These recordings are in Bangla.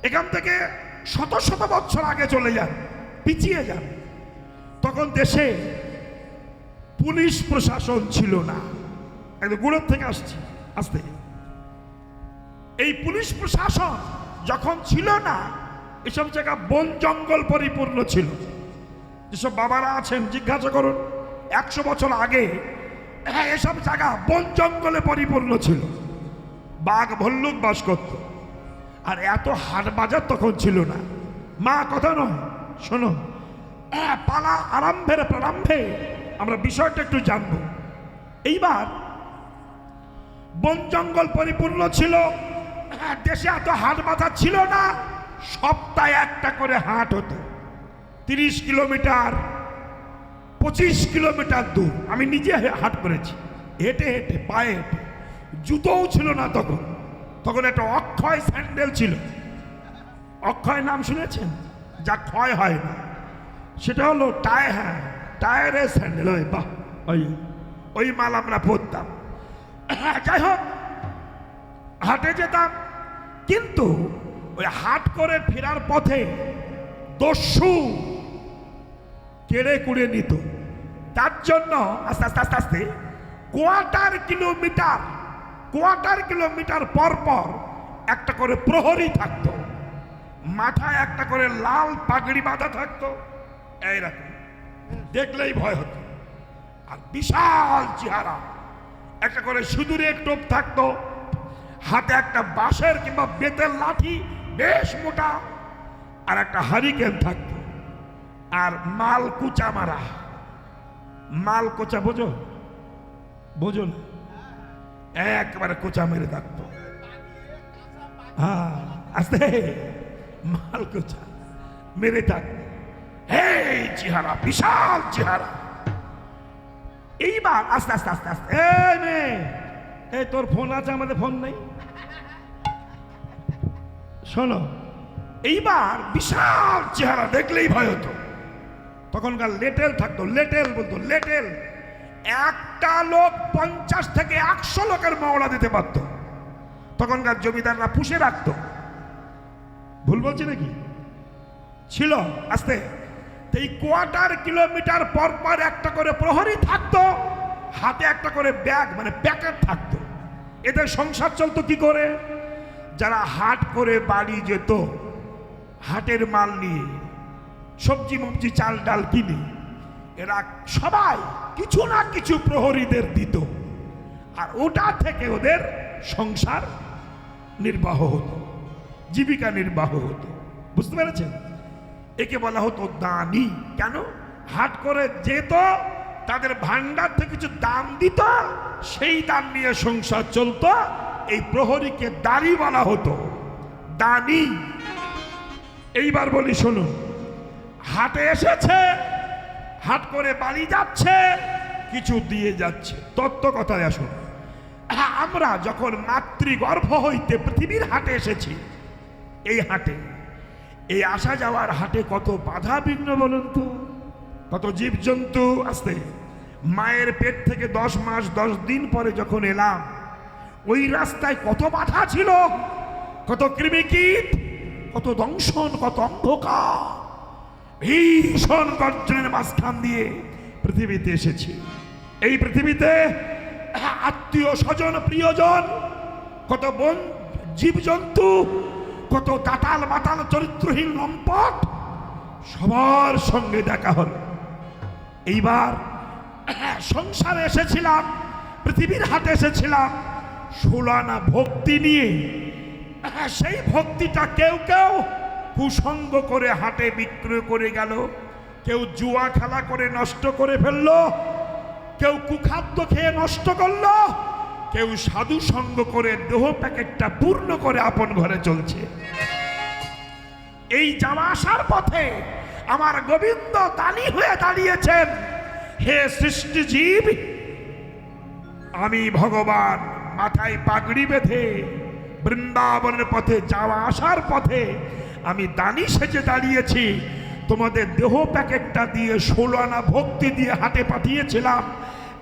এখান থেকে শত শত বছর আগে চলে যান, পিছিয়ে যান। তখন দেশে পুলিশ প্রশাসন ছিল না, একদম গুড়োর থেকে আসতে এই পুলিশ প্রশাসন যখন ছিল না, এসব জায়গা বন জঙ্গল পরিপূর্ণ ছিল। যেসব বাবারা আছেন জিজ্ঞাসা করুন, 100 বছর আগে এসব জায়গা বন জঙ্গলে পরিপূর্ণ ছিল, বাঘ ভল্লুক বাস করত। আর এত হাট বাজার তখন ছিল না। মা কথা নয়, শোনো, পালা প্রারম্ভে আমরা বিষয়টা একটু জানবো। এইবার বন জঙ্গল পরিপূর্ণ ছিল, দেশে এত হাট বাজার ছিল না। সপ্তাহে একটা করে হাট হতো, 30 কিলোমিটার 25 কিলোমিটার দূর। আমি নিজে হাট করেছি, হেঁটে হেঁটে, পায়ে হেঁটে। জুতোও ছিল না তখন। তখন একটা অক্ষয় স্যান্ডেল ছিল। অক্ষয় নাম শুনেছেন? যা ক্ষয় হয় না, সেটা হলো টায়ারের স্যান্ডেল। ওই বাহ, ওই মাল আমরা পরতাম। যাই হোক, হাটে যেতাম, কিন্তু ওই হাট করে ফেরার পথে দস্যু কেড়ে কুড়ে নিত। তার জন্য আস্তে আস্তে আস্তে আস্তে কোয়ার্টার কিলোমিটার পর পর একটা করে প্রহরী থাকতো, মাথায় একটা করে লাল পাগড়ি বাঁধা থাকতো, এইরকম দেখলেই ভয় হতো। আর বিশাল চেহারা, একটা করে সিঁদুরের টোপ থাকতো, হাতে একটা বাঁশের কিংবা বেতের লাঠি বেশ মোটা, আর একটা হারিকেন থাকতো। আর মাল কুচা মারা, মাল কোচা বোঝো না, একবারে কোচা মেরে থাকতো। হ্যাঁ, আস্তে মাল কোচা মেরে থাকতো। এই চেহারা, বিশাল চেহারা। এইবার আস্তে আস্তে আস্তে আস্তে, এই মেয়ে, এই তোর ফোন আছে, আমাদের ফোন নেই, শোনো। এইবার বিশাল চেহারা, দেখলেই ভয় হতো। তখনকার লেটেল থাকতো, লেটেল বলতো, লেটেল। একটা লোক 50 থেকে 100 লোকের মাওলা দিতে পারত। তখনকার জমিদাররা পুষে রাখতো। ভুল বলছি নাকি? ছিল। আস্তে, এই কোয়ার্টার কিলোমিটার পর পর একটা করে প্রহরী থাকতো, হাতে একটা করে ব্যাগ মানে প্যাকেট থাকতো। এদের সংসার চলতো কি করে? যারা হাট করে বাড়ি যেত, হাটের মাল নিয়ে সবজি মবজি চাল ডাল কিনে, এরা সবাই কিছু না কিছু প্রহরীদের দিত। আর ওটা থেকে ওদের সংসার নির্বাহ হতো, জীবিকা নির্বাহ হতো। বুঝতে পেরেছেন? একে বলা হতো দানি। কেন? হাট করে যেত, তাদের ভান্ডার থেকে কিছু দাম দিত, সেই দাম নিয়ে সংসার চলতো। এই প্রহরীকে দানি বলা হতো, দানি। এইবার বলি শোনো, হাটে এসেছে, হাট করে বাড়ি যাচ্ছে, কিছু দিয়ে যাচ্ছে। তত্ত্ব কথায় আসুন, আমরা যখন মাতৃগর্ভ হইতে পৃথিবীর হাটে এসেছি, এই হাটে, এই আসা যাওয়ার হাটে কত বাধা বিঘ্ন বলুন তো, কত জীবজন্তু আসতে। মায়ের পেট থেকে 10 মাস 10 দিন পরে যখন এলাম, ওই রাস্তায় কত বাধা ছিল, কত কৃমিকীট, কত দংশন, কত অন্ধকার। ভীষণ গর্জনের মাঝখান দিয়ে পৃথিবীতে এসেছি। এই পৃথিবীতে আত্মীয় স্বজন প্রিয়জন, কত বন জীবজন্তু, কত দাতাল মাতাল চরিত্রহীন লম্পট, সবার সঙ্গে দেখা হল। এইবার সংসারে এসেছিলাম, পৃথিবীর হাটে এসেছিলাম 16 আনা ভক্তি নিয়ে। সেই ভক্তিটা কেউ কেউ কুসঙ্গ করে হাটে বিক্রয় করে গেল, কেউ জুয়া খেলা করে নষ্ট করে ফেললো, কেউ কুখাদ্য খেয়ে নষ্ট করলো, কেউ সাধু সঙ্গ করে দেহ প্যাকেটটা পূর্ণ করে আপন ঘরে চলছে। এই যাওয়া আসার পথে আমার গোবিন্দ দানি হয়ে দাঁড়িয়েছেন। হে সৃষ্টি জীব, আমি ভগবান মাথায় পাগড়ি বেঁধে বৃন্দাবনের পথে যাওয়া আসার পথে আমি দানি সেজে দাঁড়িয়েছি। তোমাদের দেহ প্যাকেটটা দিয়ে 16 আনা ভক্তি দিয়ে হাটে পাঠিয়েছিলাম।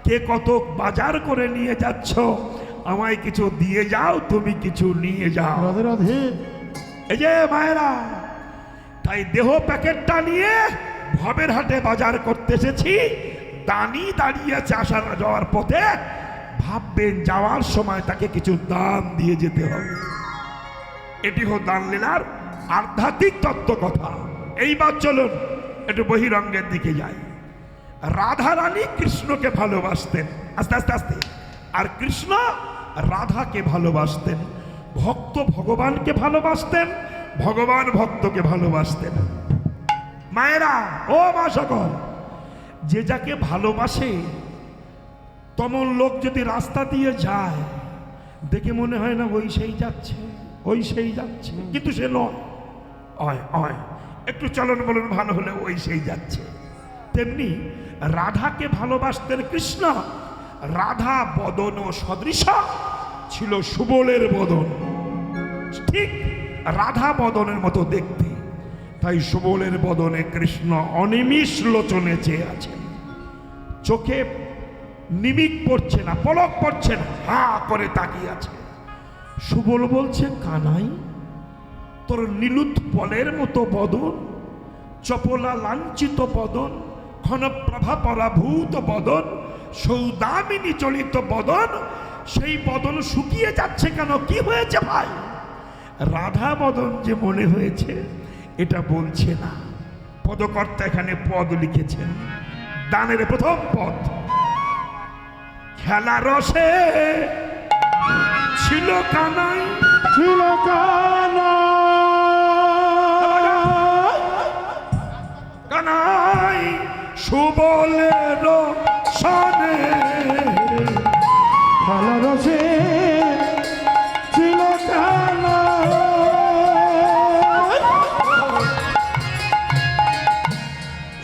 কে কত বাজার করে নিয়ে যাচ্ছ, আমায় কিছু দিয়ে যাও, তুমি কিছু নিয়ে যাও। রাধে রাধে। এই যে মায়েরা, তাই দেহ প্যাকেটটা নিয়ে ভবের হাটে বাজার করতে এসেছি। দানি দাঁড়িয়ে আছে আসার যাওয়ার পথে, ভাববেন যাওয়ার সময় তাকে কিছু দান দিয়ে যেতে হবে। এটি হল দান লীলার আধ্যাত্মিক তত্ত্ব কথা। এইবার চলুন একটু বহিরঙ্গের দিকে যাই। রাধা রানী কৃষ্ণকে ভালোবাসতেন আস্তে আস্তে আস্তে, আর কৃষ্ণ রাধাকে ভালোবাসতেন। ভক্ত ভগবানকে ভালোবাসতেন, ভগবান ভক্তকে ভালোবাসতেন। মায়েরা, ও মা সকল, যে যাকে ভালোবাসে তেমন লোক যদি রাস্তা দিয়ে যায়, দেখে মনে হয় না ওই সেই যাচ্ছে, ওই সেই যাচ্ছে, কিন্তু সে নয়। একটু চলন বলন ভালো হলে ওই সেই যাচ্ছে। তেমনি রাধাকে ভালোবাসতেন কৃষ্ণ। রাধা বদন ও সদৃশ ছিল সুবলের বদন, ঠিক রাধা বদনের মতো দেখতে। তাই সুবলের বদনে কৃষ্ণ অনিমিষ লোচনে চেয়ে আছেন। চোখে নিমিক পড়ছে না, পলক পড়ছে না, হা করে তাকিয়ে আছে। সুবল বলছে, কানাই, তোর নীলুৎ পলের মতো বদন, চপলা লাঞ্ছিত বদন, ক্ষণপ্রভা পরাভূত বদন, সৌদামিনী চলিত বদন, সেই বদন শুকিয়ে যাচ্ছে কেন? কি হয়েছে ভাই? রাধা বদন যে মনে হয়েছে এটা বলছে না। পদকর্তা এখানে পদ লিখেছেন, দানের প্রথম পদ। খেলা রসে ছিল কানাই, ছিল কানাই সুবলের সনে, খেলা রসে ছিল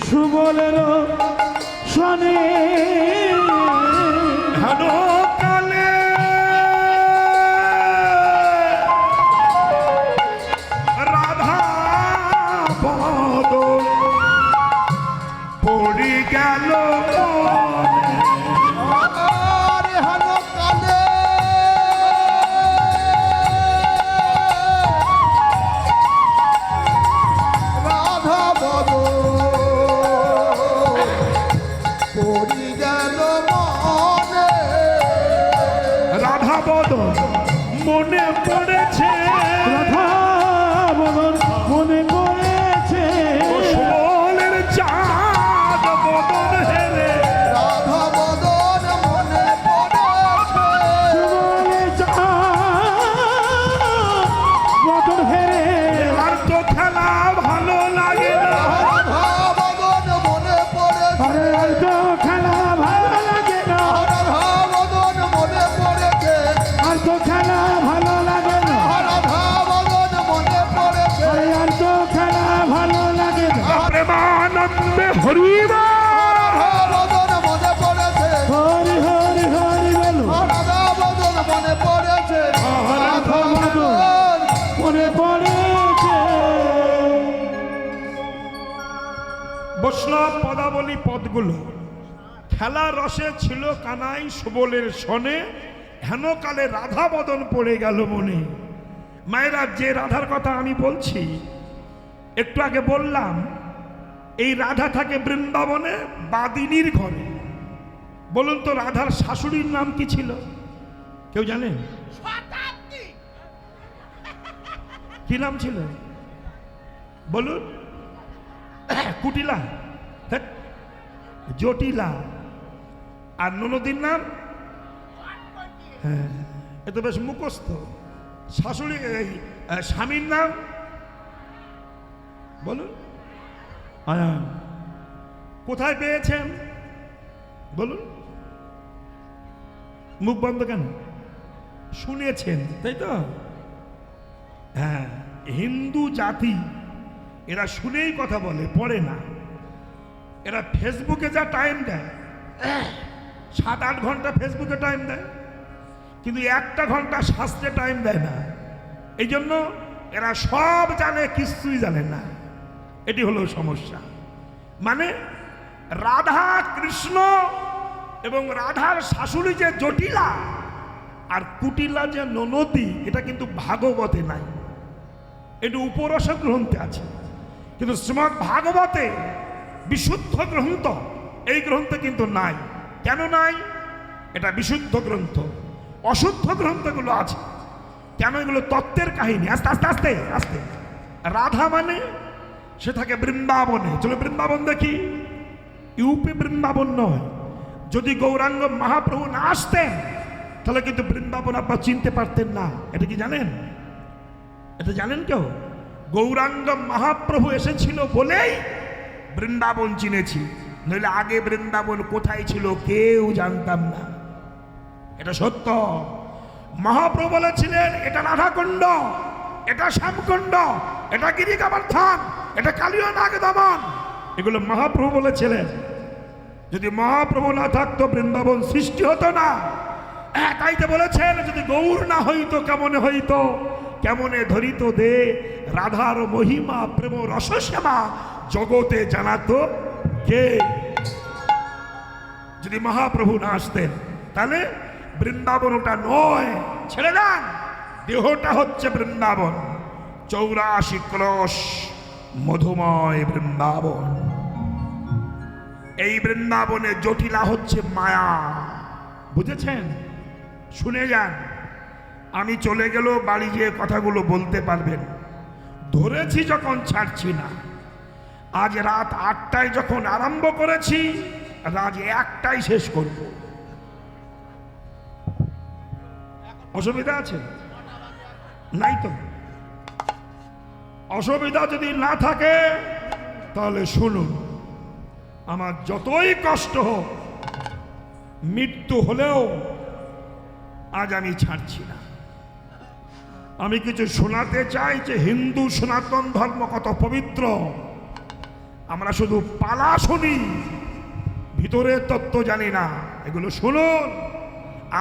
সুবলের সনে, কালে রাধা বদন পড়ি গেল মনে পড়েছে, রাধা বদন মনে পড়েছে, সুবলের চাঁদ বদন হেরে, রাধা বদন মনে পড়েছে, সুবলের চাঁদ বদন হেরে, আর তো খেলা ভালো লাগে না। রাধা বদন মনে পড়েছে, আরে আর তো খেলা ভালো লাগে না, রাধা বদন মনে পড়েছে, আর তো খেলা ভালো লাগে না, রাধা বদন মনে পড়েছে, আরে আর তো খেলা ভালো লাগে না। প্রেমানন্দে হরিবা, রাধা বদন মনে পড়েছে, হরি হরি হরি বলো, রাধা বদন মনে পড়েছে, রাধা বদন মনে পড়েছে। বৈষ্ণব পদাবলী পদগুলো, খেলা রসে ছিল কানাই সুবলের সনে, হেনকালে রাধা বদন পড়ে গেল মনে। মায়েরা, যে রাধার কথা আমি বলছি, একটু আগে বললাম এই রাধা থাকে বৃন্দাবনে বাদিনীর ঘরে। বলুন তো রাধার শাশুড়ির নাম কি ছিল? কেউ জানে কি নাম ছিল? বলুন। কুটিলা, ধ্যাৎ, জটিলা। আর ননদীর নাম? হ্যাঁ, এ তো বেশ মুখস্থ। শাশুড়ি এই স্বামীর নাম বলুন। আয়ান। কোথায় পেয়েছেন বলুন? মুখ বন্ধ কেন? শুনেছেন তাই তো? হ্যাঁ, হিন্দু জাতি এরা শুনেই কথা বলে, পড়ে না। এরা ফেসবুকে যা টাইম দেয়, 7-8 ঘন্টা ফেসবুকে টাইম দেয়, কিন্তু 1টা ঘন্টা শাস্ত্রে টাইম দেয় না। এই জন্য এরা সব জানে, কিছুই জানে না। এটি হলো সমস্যা। মানে রাধা কৃষ্ণ এবং রাধার শাশুড়ি যে জটিলা আর কুটিলা যে ননদী, এটা কিন্তু ভাগবতে নাই। এটা উপরস গ্রন্থে আছে, কিন্তু শ্রীমদ ভাগবতে বিশুদ্ধ গ্রন্থ, এই গ্রন্থে কিন্তু নাই। কেন নাই? এটা বিশুদ্ধ গ্রন্থ, অশুদ্ধ গ্রন্থগুলো আছে। কেন? এগুলো তত্ত্বের কাহিনী। আস্তে আস্তে আস্তে আস্তে। রাধা মানে সে থাকে বৃন্দাবনে। চলো বৃন্দাবন দেখি। ইউপি বৃন্দাবন নয়। যদি গৌরাঙ্গ মহাপ্রভু না আসতেন তাহলে কিন্তু বৃন্দাবন আপনারা চিনতে পারতেন না। এটা কি জানেন? এটা জানেন কেউ? গৌরাঙ্গ মহাপ্রভু এসেছিল বলেই বৃন্দাবন চিনেছি, নইলে আগে বৃন্দাবন কোথায় ছিল কেউ জানতাম না। এটা সত্য। মহাপ্রভু বলেছিলেন এটা রাধাকুণ্ড, এটা শ্যামকুণ্ড, এটা গিরিকাবর্ধন, এটা কালীয় নাগ দমন। এগুলো মহাপ্রভু বলেছিলেন। যদি মহাপ্রভু না থাকতো বৃন্দাবন সৃষ্টি হতো না। তাইতে বলেছেন যদি গৌর না হইতো কেমনে হইতো, কেমনে ধরিত দে রাধার মহিমা প্রেম রসশ্যামা জগতে জানাতো কে। যদি মহাপ্রভু না আসতেন তাহলে বৃন্দাবন ওটা নয়, ছেড়ে দেন। দেহটা হচ্ছে বৃন্দাবন, 84 ক্রোশ মধুময় বৃন্দাবন। এই বৃন্দাবনে জটিলা হচ্ছে মায়া, বুঝেছেন? শুনে যান, আমি চলে গেল বাড়ি গিয়ে কথাগুলো বলতে পারবেন। ধরেছি যখন ছাড়ছি না। আজ রাত 8টায় যখন আরম্ভ করেছি, রাত 1টায় শেষ করব। অসুবিধা আছে? নাই তো। অসুবিধা যদি না থাকে তাহলে শুনুন, আমার যতই কষ্ট হোক, মৃত্যু হলেও আজ আমি ছাড়ছি না। আমি কিছু শোনাতে চাই যে হিন্দু সনাতন ধর্ম কত পবিত্র। আমরা শুধু পালা শুনি, ভিতরের তত্ত্ব জানি না। এগুলো শুনুন,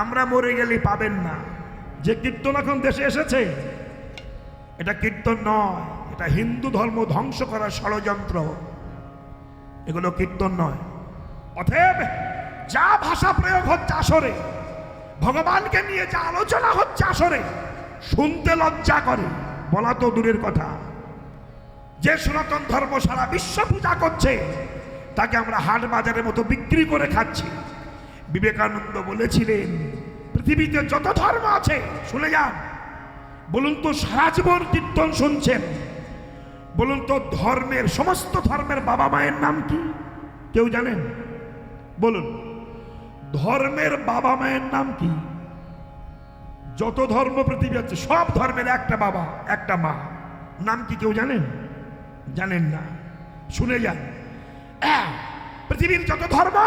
আমরা মরে গেলে পাবেন না। যে কীর্তন এখন দেশে এসেছে, এটা কীর্তন নয়, এটা হিন্দু ধর্ম ধ্বংস করার ষড়যন্ত্র। এগুলো কীর্তন নয়। অতএব যা ভাষা প্রয়োগ হচ্ছে আসরে, ভগবানকে নিয়ে যা আলোচনা হচ্ছে আসরে, শুনতে লজ্জা করে, বলা তো দূরের কথা। যে সনাতন ধর্ম সারা বিশ্ব পূজা করছে তাকে আমরা হাট বাজারের মতো বিক্রি করে খাচ্ছি। বিবেকানন্দ বলেছিলেন পৃথিবীতে যত ধর্ম আছে, শুনে যান, বলুন তো সারা জীবন কীর্তন শুনছেন, বলুন তো ধর্মের সমস্ত ধর্মের বাবা মায়ের নাম কি? কেউ জানেন? বলুন, ধর্মের বাবা মায়ের নাম কি? যত ধর্ম পৃথিবী আছে সব ধর্মের একটা বাবা একটা মা, নাম কি কেউ জানেন? জানেন না। শুনে যান, পৃথিবীর যত ধর্ম,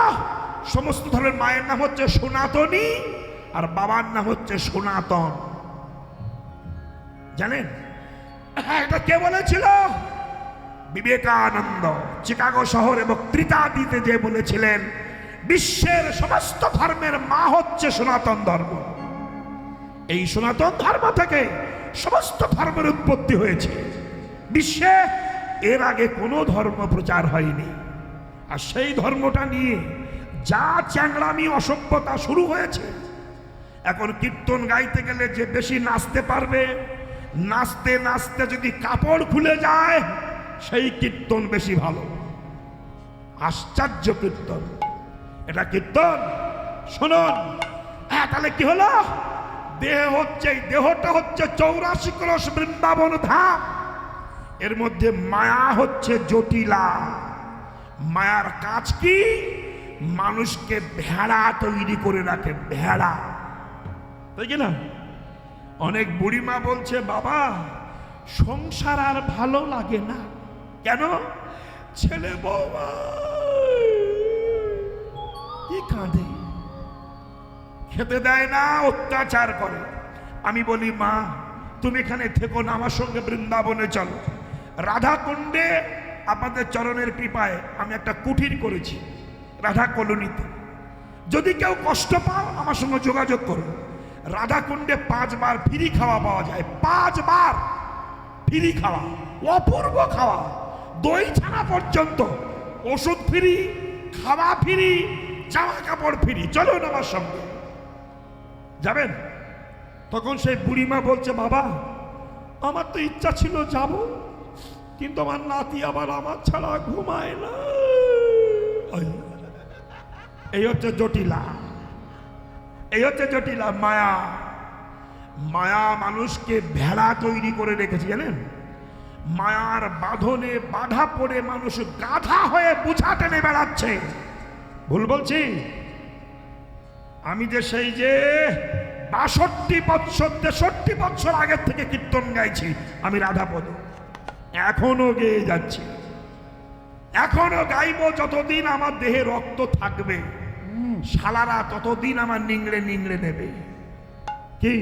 সমস্ত ধর্মের মায়ের নাম হচ্ছে সনাতনী আর বাবার নাম হচ্ছে সনাতন। জানেন? এটা কে বলেছিল? বিবেকানন্দ চিকাগো শহরে বক্তৃতা দিতে যে বলেছিলেন বিশ্বের সমস্ত ধর্মের মা হচ্ছে সনাতন ধর্ম। এই সনাতন ধর্ম থেকে সমস্ত ধর্মের উৎপত্তি হয়েছে। বিশ্বে এর আগে কোনো ধর্ম প্রচার হয়নি। আর সেই ধর্মটা নিয়ে যা চ্যাংড়ামি অসভ্যতা শুরু হয়েছে, এখন কীর্তন গাইতে গেলে যে বেশি নাচতে পারবে, নাচতে নাচতে যদি কাপড় খুলে যায়, সেই কীর্তন বেশি ভালো। আশ্চর্য কীর্তন। এটা কীর্তন। শুনুন, তাহলে কি হলো? দেহ হচ্ছে, দেহটা হচ্ছে 84 ক্রোশ বৃন্দাবন ধাম। এর মধ্যে মায়া হচ্ছে জটিলা। মায়ার কাজ কি? মানুষকে ভেড়া তৈরি করে রাখে, ভেড়া। তাই কি না? অনেক বুড়িমা বলছে বাবা সংসার আর ভালো লাগে না। কেন? ছেলে বৌমা কি কাঁদে, খেতে দেয় না, অত্যাচার করে। আমি বলি মা তুমি এখানে থেকো না, আমার সঙ্গে বৃন্দাবনে চলো। রাধা কুণ্ডে আপনাদের চরণের কৃপায় আমি একটা কুঠির করেছি রাধা কলোনিতে। যদি কেউ কষ্ট পাও আমার সঙ্গে যোগাযোগ করো। রাধা কুণ্ডে 5 বার ফ্রি খাওয়া পাওয়া যায়, 5 বার ফ্রি খাওয়া, অপূর্ব খাওয়া, দই ছানা পর্যন্ত, ওষুধ ফ্রি, খাওয়া ফ্রি, জামা কাপড় ফ্রি। চলুন আমার সঙ্গে, যাবেন? তখন সেই বুড়িমা বলছে বাবা আমার তো ইচ্ছা ছিল যাব, কিন্তু আমার নাতি আবার আমার ছাড়া ঘুমায় না। এই হচ্ছে জটিলা, এই হচ্ছে জটিলা। মায়া, মায়া মানুষকে ভেড়া তৈরি করে রেখেছে, জানেন? মায়ার বাঁধনে বাধা পড়ে মানুষ গাধা হয়ে বোঝা টেনে বেড়াচ্ছে। ভুল বলছি? আমি যে সেই যে ৬২ বৎসর ৬৩ বৎসর আগের থেকে কীর্তন গাইছি, আমি রাধাপদ, এখনো গেয়ে যাচ্ছি, এখনো গাইব যতদিন আমার দেহে রক্ত থাকবে। শালারা ততদিন আমার নিংড়ে নিংড়ে নেবে। কি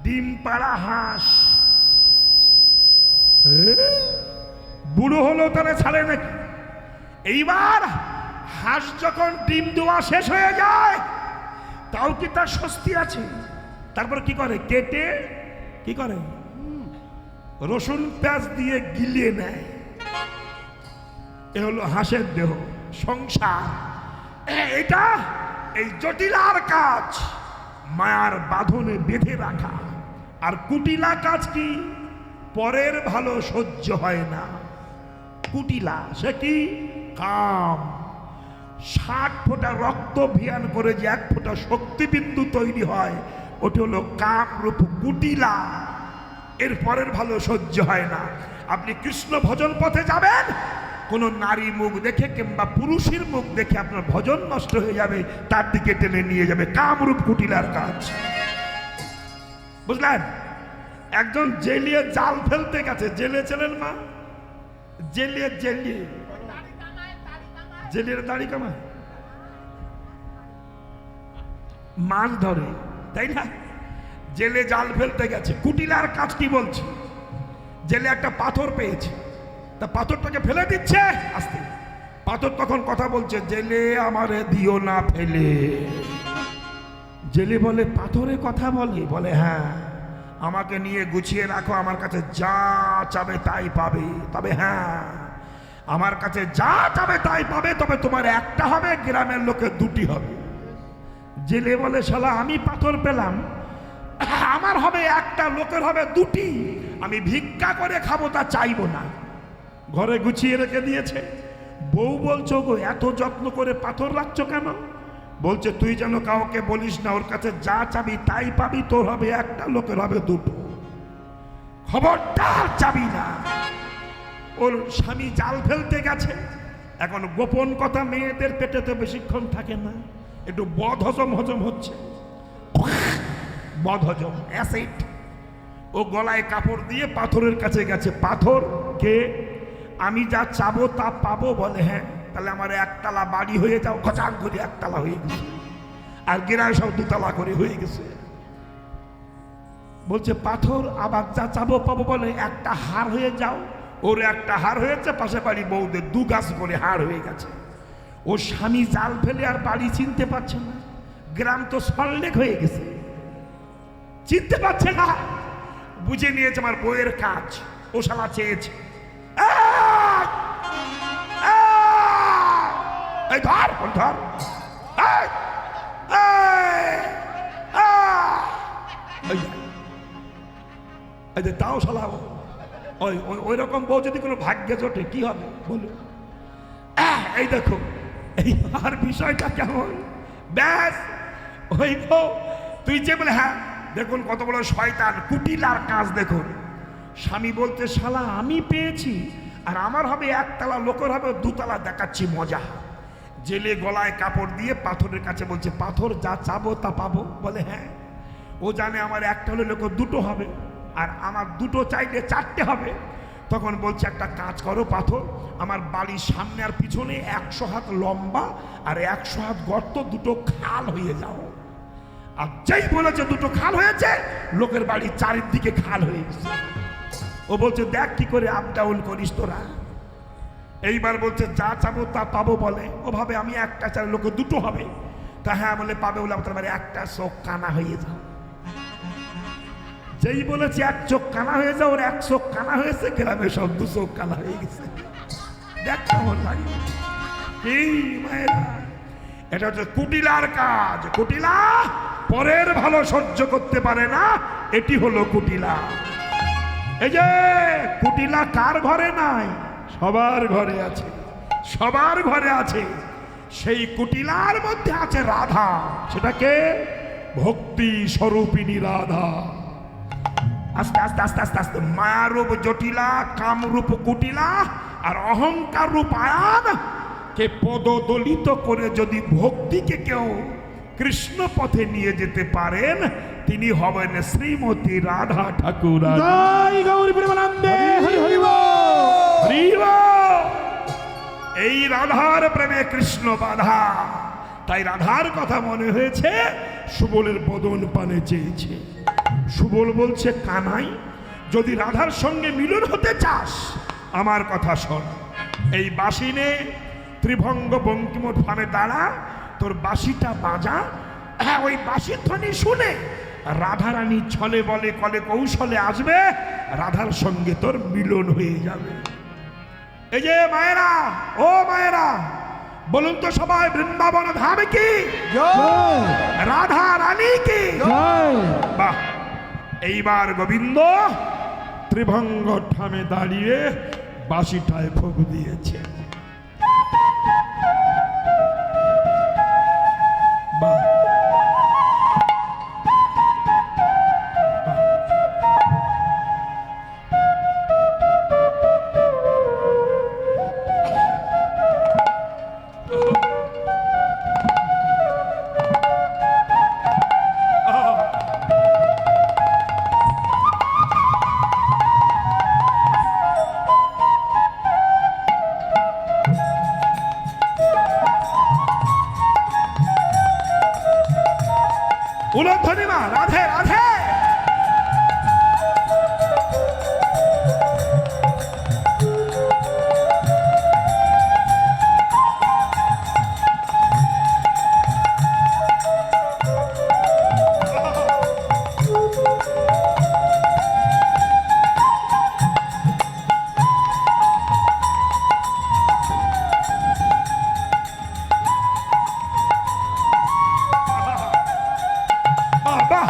ডিম পাড়া হাঁস বুড়ো হলো তারা ছাড়ে নাকি? এইবার হাঁস যখন ডিম দেওয়া শেষ হয়ে যায়, তাও কি তার স্বস্তি আছে? তারপর কি করে? কেটে কি করে? রসুন পেঁয়াজ দিয়ে গিলিয়ে নেয়। এ হলো হাঁসের দেহ, সংসার। এটা এই জটিলার কাজ, মায়ার বাঁধনে বেঁধে রাখা। আর কুটিলা কাজ কি? পরের ভালো সহ্য হয় না। কুটিলা সে কি? কাম। ৬০ ফোঁটা রক্ত ভিয়ান করে যে ১ ফোঁটা শক্তিবিন্দু তৈরি হয়, ওটা হলো কাম রূপ কুটিলা। এর পরের ভালো সহ্য হয় না। আপনি কৃষ্ণ ভজন পথে যাবেন, কোন নারী মুখ দেখে কিংবা পুরুষের মুখ দেখে আপনার ভজন নষ্ট হয়ে যাবে, তার দিকে টেনে নিয়ে যাবে। কামরূপ কুটিলার কাজ, বুঝলেন? একজন জেলিয়ে জাল ফেলতে গেছে। জেলে ছিলেন মা? জেলিয়ে জেলিয়ে জেলিয়ে দাড়ি কামায়, মাছ ধরে, তাই না? জেলে জাল ফেলতে গেছে। কুটিলার কাজ কি বলছে? জেলে একটা পাথর পেয়েছে, তা পাথরটাকে ফেলে দিচ্ছে আস্তে। পাথর তখন কথা বলছে, জেলে আমারে দিও না ফেলে। জেলে বলে, পাথরে কথা বলে? বলে হ্যাঁ, আমাকে নিয়ে গুছিয়ে রাখো, আমার কাছে যা চাবে তাই পাবে। তবে হ্যাঁ, আমার কাছে যা চাবে তাই পাবে, তবে তোমার একটা হবে, গ্রামের লোকের 2টি হবে। জেলে বলে, শালা আমি পাথর পেলাম, আমার হবে একটা, লোকের হবে 2টি। আমি ভিক্ষা করে খাবো, তা চাইবো না। ঘরে গুছিয়ে রেখে দিয়েছে। বউ বলছো, গো এত যত্ন করে পাথর রাখছো কেন? বলছে, তুই যেন কাউকে বলিস না, ওর কাছে যা চাবি তাই পাবি, তোর হবে একটা, লোকের হবে 2টো। খবরদার চাবি না। ওর স্বামী জাল ফেলতে গেছে। এখন গোপন কথা মেয়েদের পেটে তো বেশিক্ষণ থাকে না, একটু বদ হজম হজম হচ্ছে, বদ হজম, অ্যাসিড। ও গলায় কাপড় দিয়ে পাথরের কাছে গেছে। পাথর কে? আমি যা চাবো তা পাবো? বলে হ্যাঁ। তাহলে আমার 1 তালা বাড়ি হয়ে যাও। খচাক করে 1 তালা হয়ে গেছে, আর গেরায় সব 2 তালা করে হয়ে গেছে। বলছে পাথর, আবার যা চাবো পাবো? বলে একটা হার হয়ে যাও। ওর একটা হার হয়েছে, পাশে বাড়ি বউদের 2 গাছ করে হার হয়ে গেছে। ও স্বামী জাল ফেলে আর বাড়ি চিনতে পারছে না, গ্রাম তো সল্লেক হয়ে গেছে, চিনতে পারছে না। বুঝে নিয়েছে আমার বউয়ের কাজ। ও শালা চেয়েছে, এই ধর ধর, তাও শালা ওই রকম বউ যদি কোনো ভাগ্যে জোটে কি হবে বলুন? এই দেখো, এই আর বিষয়টা কেমন? ব্যাস ওই বউ, তুই যে বলে হ্যাঁ, দেখুন কত বড় শয়তান, কুটিলার কাজ দেখুন। স্বামী বলতে, শালা আমি পেয়েছি, আর আমার হবে 1 তালা, লোকের হবে 2 তালা, দেখাচ্ছি মজা। জেলে গলায় কাপড় দিয়ে পাথরের কাছে বলছে, পাথর যা চাবো তা পাবো? বলে হ্যাঁ। ও জানে আমার 1টা হলে লোকের 2টো হবে, আর আমার 2টো চাইলে 4টে হবে। তখন বলছে, একটা কাজ করো পাথর, আমার বাড়ির সামনে আর পিছনে 100 হাত লম্বা আর 100 হাত গর্ত, 2টো খাল হয়ে যাও। আর যেই বলেছে 2টো খাল হয়েছে, লোকের বাড়ির চারিদিকে খাল হয়ে গেছে। ও বলছে, দেখ কি করে আপ ডাউন করিস তোরা। এইবার বলছে, যা চাবো তা পাবো? বলে ও ভাবে আমি একটা চাই, লোকের 2টো হবে। তা হ্যাঁ বলে পাবে, বলে আপনার বাড়ি একটা চোখ কানা হয়ে যাও। যেই বলেছে 1 চোখ কানা হয়ে যাও, ওর 1 চোখ কানা হয়েছে, গ্রামে সব 2 চোখ কানা হয়ে গেছে। দেখ কেমন লাগে। এই মায়েরা, এটা হচ্ছে কুটিলার কাজ। কুটিলা পরের ভালো সহ্য করতে পারে না, এটি হলো কুটিলা। এই যে কুটিলা কার ঘরে নাই? সবার ঘরে আছে, সবার ঘরে আছে। সেই কুটিলার মধ্যে আছে রাধা, সেটাকে ভক্তি স্বরূপিণী রাধা। আস্তে আস্তে আস্তে আস্তে আস্তে মায়ারূপ জটিলা, কামরূপ কুটিলা আর অহংকার রূপ আয়ান কে পদদলিত করে যদি ভক্তিকে কেউ কৃষ্ণ পথে নিয়ে যেতে পারেন, তিনি হবেন শ্রীমতী রাধা ঠাকুর। জয় গৌরী প্রেমানন্দে হরি হরি বল। এই রাধার প্রেমে কৃষ্ণ বাধা, তাই রাধার কথা মনে হয়েছে, সুবলের বদন পানে চেয়েছে। সুবল বলছে, কানাই যদি রাধার সঙ্গে মিলন হতে চাস আমার কথা শোন, এই বাঁশি নে, ত্রিভঙ্গ বঙ্কিমঠ ফানে দাঁড়া, তোর বাঁশিটা বাজা। হ্যাঁ, ওই বাঁশির ধ্বনি শুনে রাধারানী ছলে বলে কলে কৌশলে আসবে, রাধার সঙ্গে তোর মিলন হয়ে যাবে। এই যে মায়েরা, ও মায়েরা, বলুন তো সবাই, বৃন্দাবন ধাম কি? জয় রাধা রানী কি? জয়। বাহ! এইবার গোবিন্দ ত্রিভঙ্গ ঠামে দাঁড়িয়ে বাঁশিটায় ভোগ দিয়েছে। বাহ! উলধ্বনি মা, রাধে রাধে। বাহ!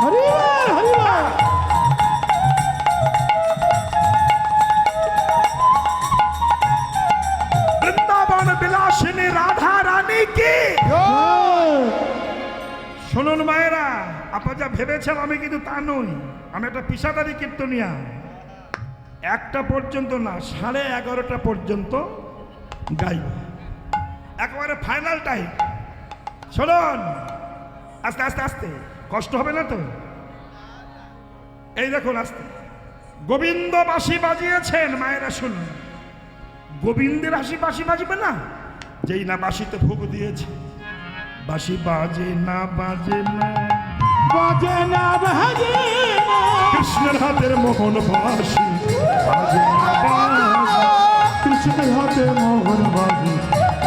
হরি বল হরি বল। বৃন্দাবন বিলাসিনী রাধা রানী কি? জয় শুনুন মায়েরা, আপা যা ভেবেছেন আমি কিন্তু তা নই। আমি একটা পেশাদারি কীর্তনিয়া। 1টা পর্যন্ত না, 11:30 পর্যন্ত গাইব, একেবারে ফাইনাল টাইম। শুনুন, আস্তে আস্তে আস্তে, কষ্ট হবে না তো? এই দেখুন, আস্তে। গোবিন্দ বাঁশি বাজিয়েছেন, মায়েরা শুনুন। গোবিন্দের বাঁশি বাজবে না, যেই না বাঁশিতে ভোগ দিয়েছে। বাঁশি বাজে না বাজে না, বাজে না বাজে না, কৃষ্ণের হাতের মোহন বাঁশি বাজে না বাজে না। কৃষ্ণের হাতে মোহন বাজে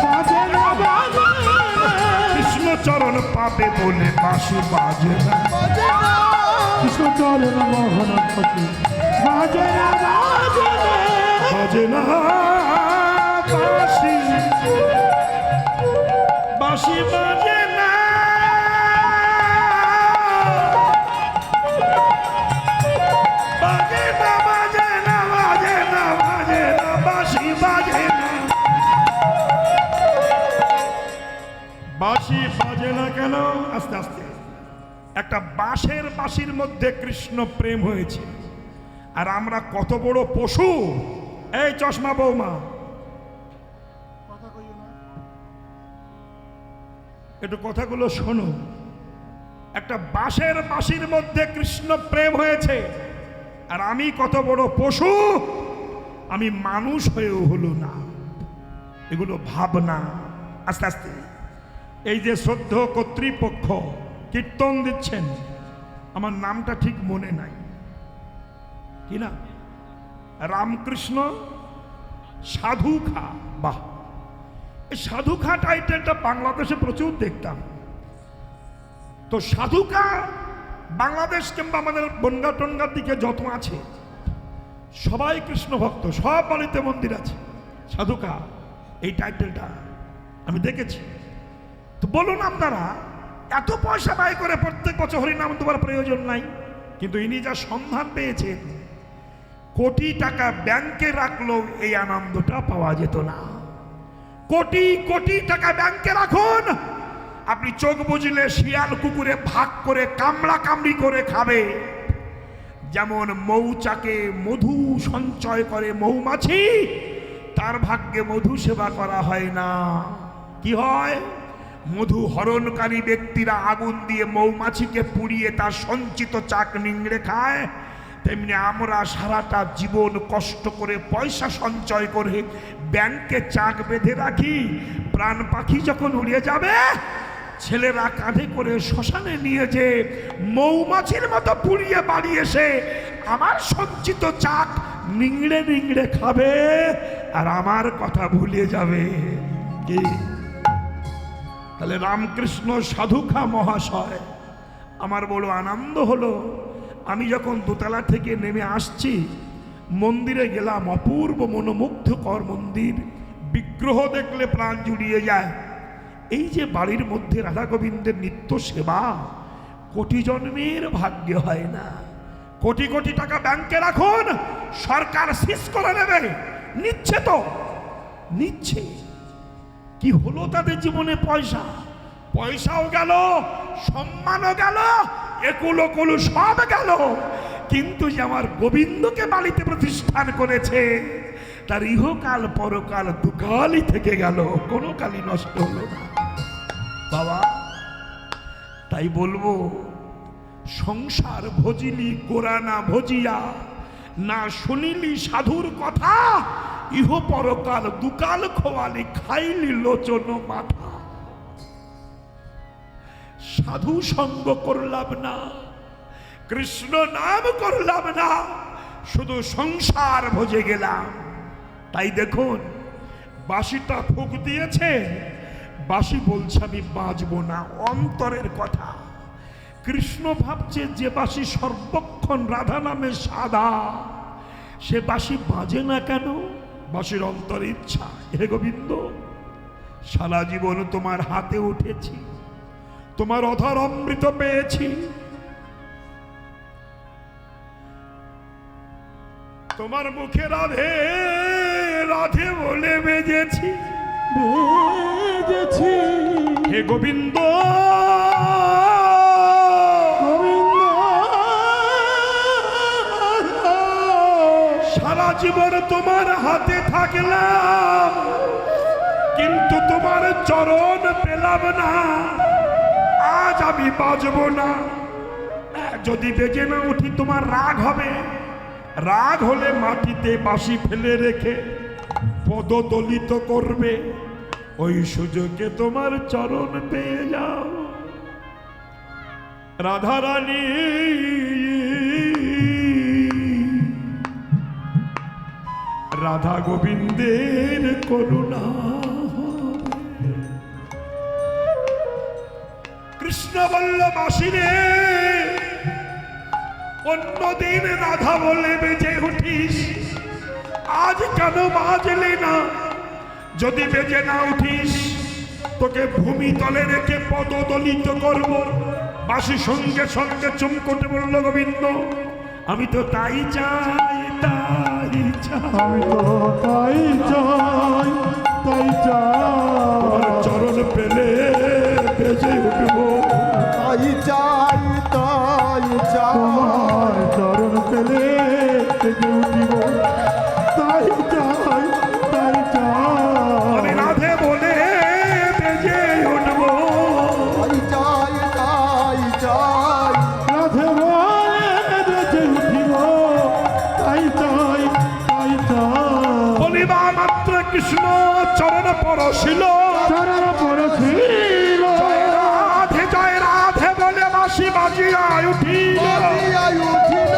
বাজে না বাজে না, কৃষ্ণ চরণ পাবে বলে বাঁশি বাজে না। কৃষ্ণ চরণ মোহন বাজে বাজে না বাজে না, বাজে না বাঁশি, বাঁশি বাজে না। বাজে না বাজে না বাজে না বাজে না, বাঁশি বাজে না। বাঁশি বাজে না কেন? আস্তে আস্তে। একটা বাঁশির মধ্যে কৃষ্ণ প্রেম হয়েছে, আর আমরা কত বড় পশু। এই চশমা বৌমা, একটু কথাগুলো শোনো। একটা বাঁশির মধ্যে কৃষ্ণ প্রেম হয়েছে, আর আমি কত বড় পশু, আমি মানুষ হয়েও হলো না। এগুলো ভাবনা। আস্তে আস্তে এই যে শ্রদ্ধেয় কর্তৃপক্ষ কীর্তন দিচ্ছেন, আমার নামটা ঠিক মনে নাই, কি না? রামকৃষ্ণ সাধুখা। বাহ! এই সাধুখা টাইটেলটা বাংলাদেশে প্রচুর দেখতাম। তো সাধুখা বাংলাদেশ কিংবা আমাদের বনগা টনগার দিকে যত আছে, সবাই কৃষ্ণ ভক্ত, সব বাড়িতে মন্দির আছে, সাধুকা এই টাইটেলটা আমি দেখেছি। তো বলুন আপনারা, এত পয়সা ব্যয় করে প্রত্যেক বছর হরিনাম দেওয়ার প্রয়োজন নাই, কিন্তু ইনি যা সন্ধান পেয়েছেন, কোটি টাকা ব্যাংকে রাখলেও এই আনন্দটা পাওয়া যেত না। কোটি কোটি টাকা ব্যাংকে রাখুন, আপনি চোখ বুঝলে শিয়াল কুকুরে ভাগ করে কামড়া কামড়ি করে খাবে। যেমন মৌচাকে মধু সঞ্চয় করে মৌমাছি, তার ভাগ্যে মধু সেবা করা হয় না। কি হয়? মধু হরণকারী ব্যক্তিরা আগুন দিয়ে মৌমাছিকে পুড়িয়ে তার সঞ্চিত চাক নিংড়ে খায়, তেমনি আমরা সারাটা জীবন কষ্ট করে পয়সা সঞ্চয় করে ব্যাংকে চাক বেঁধে রাখি। প্রাণ পাখি যখন উড়ে যাবে, ছেলেরা কাঁধে করে শ্মশানে নিয়ে যে মৌমাছির মতো পুড়িয়ে বাড়ি এসে আমার সঞ্চিত চাক নিংড়ে নিংড়ে খাবে, আর আমার কথা ভুলে যাবে। কি? তাহলে রামকৃষ্ণ সাধুখা মহাশয়, আমার বড় আনন্দ হলো, আমি যখন দোতলা থেকে নেমে আসছি, মন্দিরে গেলাম, অপূর্ব মনোমুগ্ধকর মন্দির, বিগ্রহ দেখলে প্রাণ জুড়িয়ে যায়। এই যে বাড়ির মধ্যে রাধা গোবিন্দের নিত্য সেবা, কোটি জন্মের ভাগ্য হয় না। কোটি কোটি টাকা ব্যাংকে রাখুন, সরকার সিজ করে নেবে। নিচ্ছে তো নিচ্ছে, কি হলো তাদের জীবনে? পয়সাও গেল, সম্মানও গেল, একুলো কুলো সব গেল, কিন্তু যে আমার গোবিন্দকে বাড়িতে প্রতিষ্ঠান করেছে, তার ইহকাল পরকাল দুকালই থেকে গেল, কোনো কালই নষ্ট হলো না বাবা। তাই বলবো, সংসার ভজিলি গোরা না ভজিয়া, না শুনিলি সাধুর কথা, ইহ পরকাল দুকাল খোয়ালি খাইলি লোচন মাথা। সাধু সঙ্গ করলাম না, কৃষ্ণ নাম করলাম না, শুধু সংসার ভজে গেলাম। তাই দেখুন, বাঁশিটা ফুঁক দিয়েছে, বাঁশি বলছে আমি বাজবো না, অন্তরের কথা। কৃষ্ণ ভাবছে যে বাঁশি সর্বক্ষণ রাধা নামে সাদা, সে বাঁশি বাজে না কেন? বাঁশির অন্তর ইচ্ছা, হে গোবিন্দ, সারা জীবন তোমার হাতে উঠেছি, তোমার অধর অমৃত পেয়েছি, তোমার মুখে রাধে রাধে বলে বেজেছি, হে গোবিন্দ, সারা জীবন তোমার হাতে থাকলাম, কিন্তু তোমার চরণ পেলাম না। আজ আমি বাজবো না, যদি বেজে না উঠি তোমার রাগ হবে। রাগ হলে মাটিতে বাঁশি ফেলে রেখে পদদলিত করবে, ওই সুযোগে তোমার চরণ পেয়ে যাও। রাধারানী রাধা গোবিন্দের করুণা, কৃষ্ণ বলল বাঁশিরে, অন্যদিন রাধা বলে বেজে উঠিস, আজ কেন বাজলে না? যদি বেজে না উঠিস, তোকে ভূমি তলে রেখে পদদলিত করব। বাঁশি সঙ্গে সঙ্গে চুমকোটে বলল গোবিন্দ, আমি তো তাই চাই, তাই চাই, আমি তো তাই চাই, তাই তোমার চাই, চরণ পেলে বেজে উঠব। তাই চাই, তাই চাই, তোমার চরণ পেলে থেকে উঠিব, তাই চাই, তাই আমি চাই, রাধে বলে বেজে উঠব। তাই চাই, তাই চাই, রাধে বলে বেজে উঠিব, তাই চাই, তাই চাই। বলিবা মাত্র কৃষ্ণ চরণ পরশিল, চরণ পড়েছিল, জয় রাধে বলে বাঁশি বাজিয়া উঠিল। বাজিয়া উঠিল,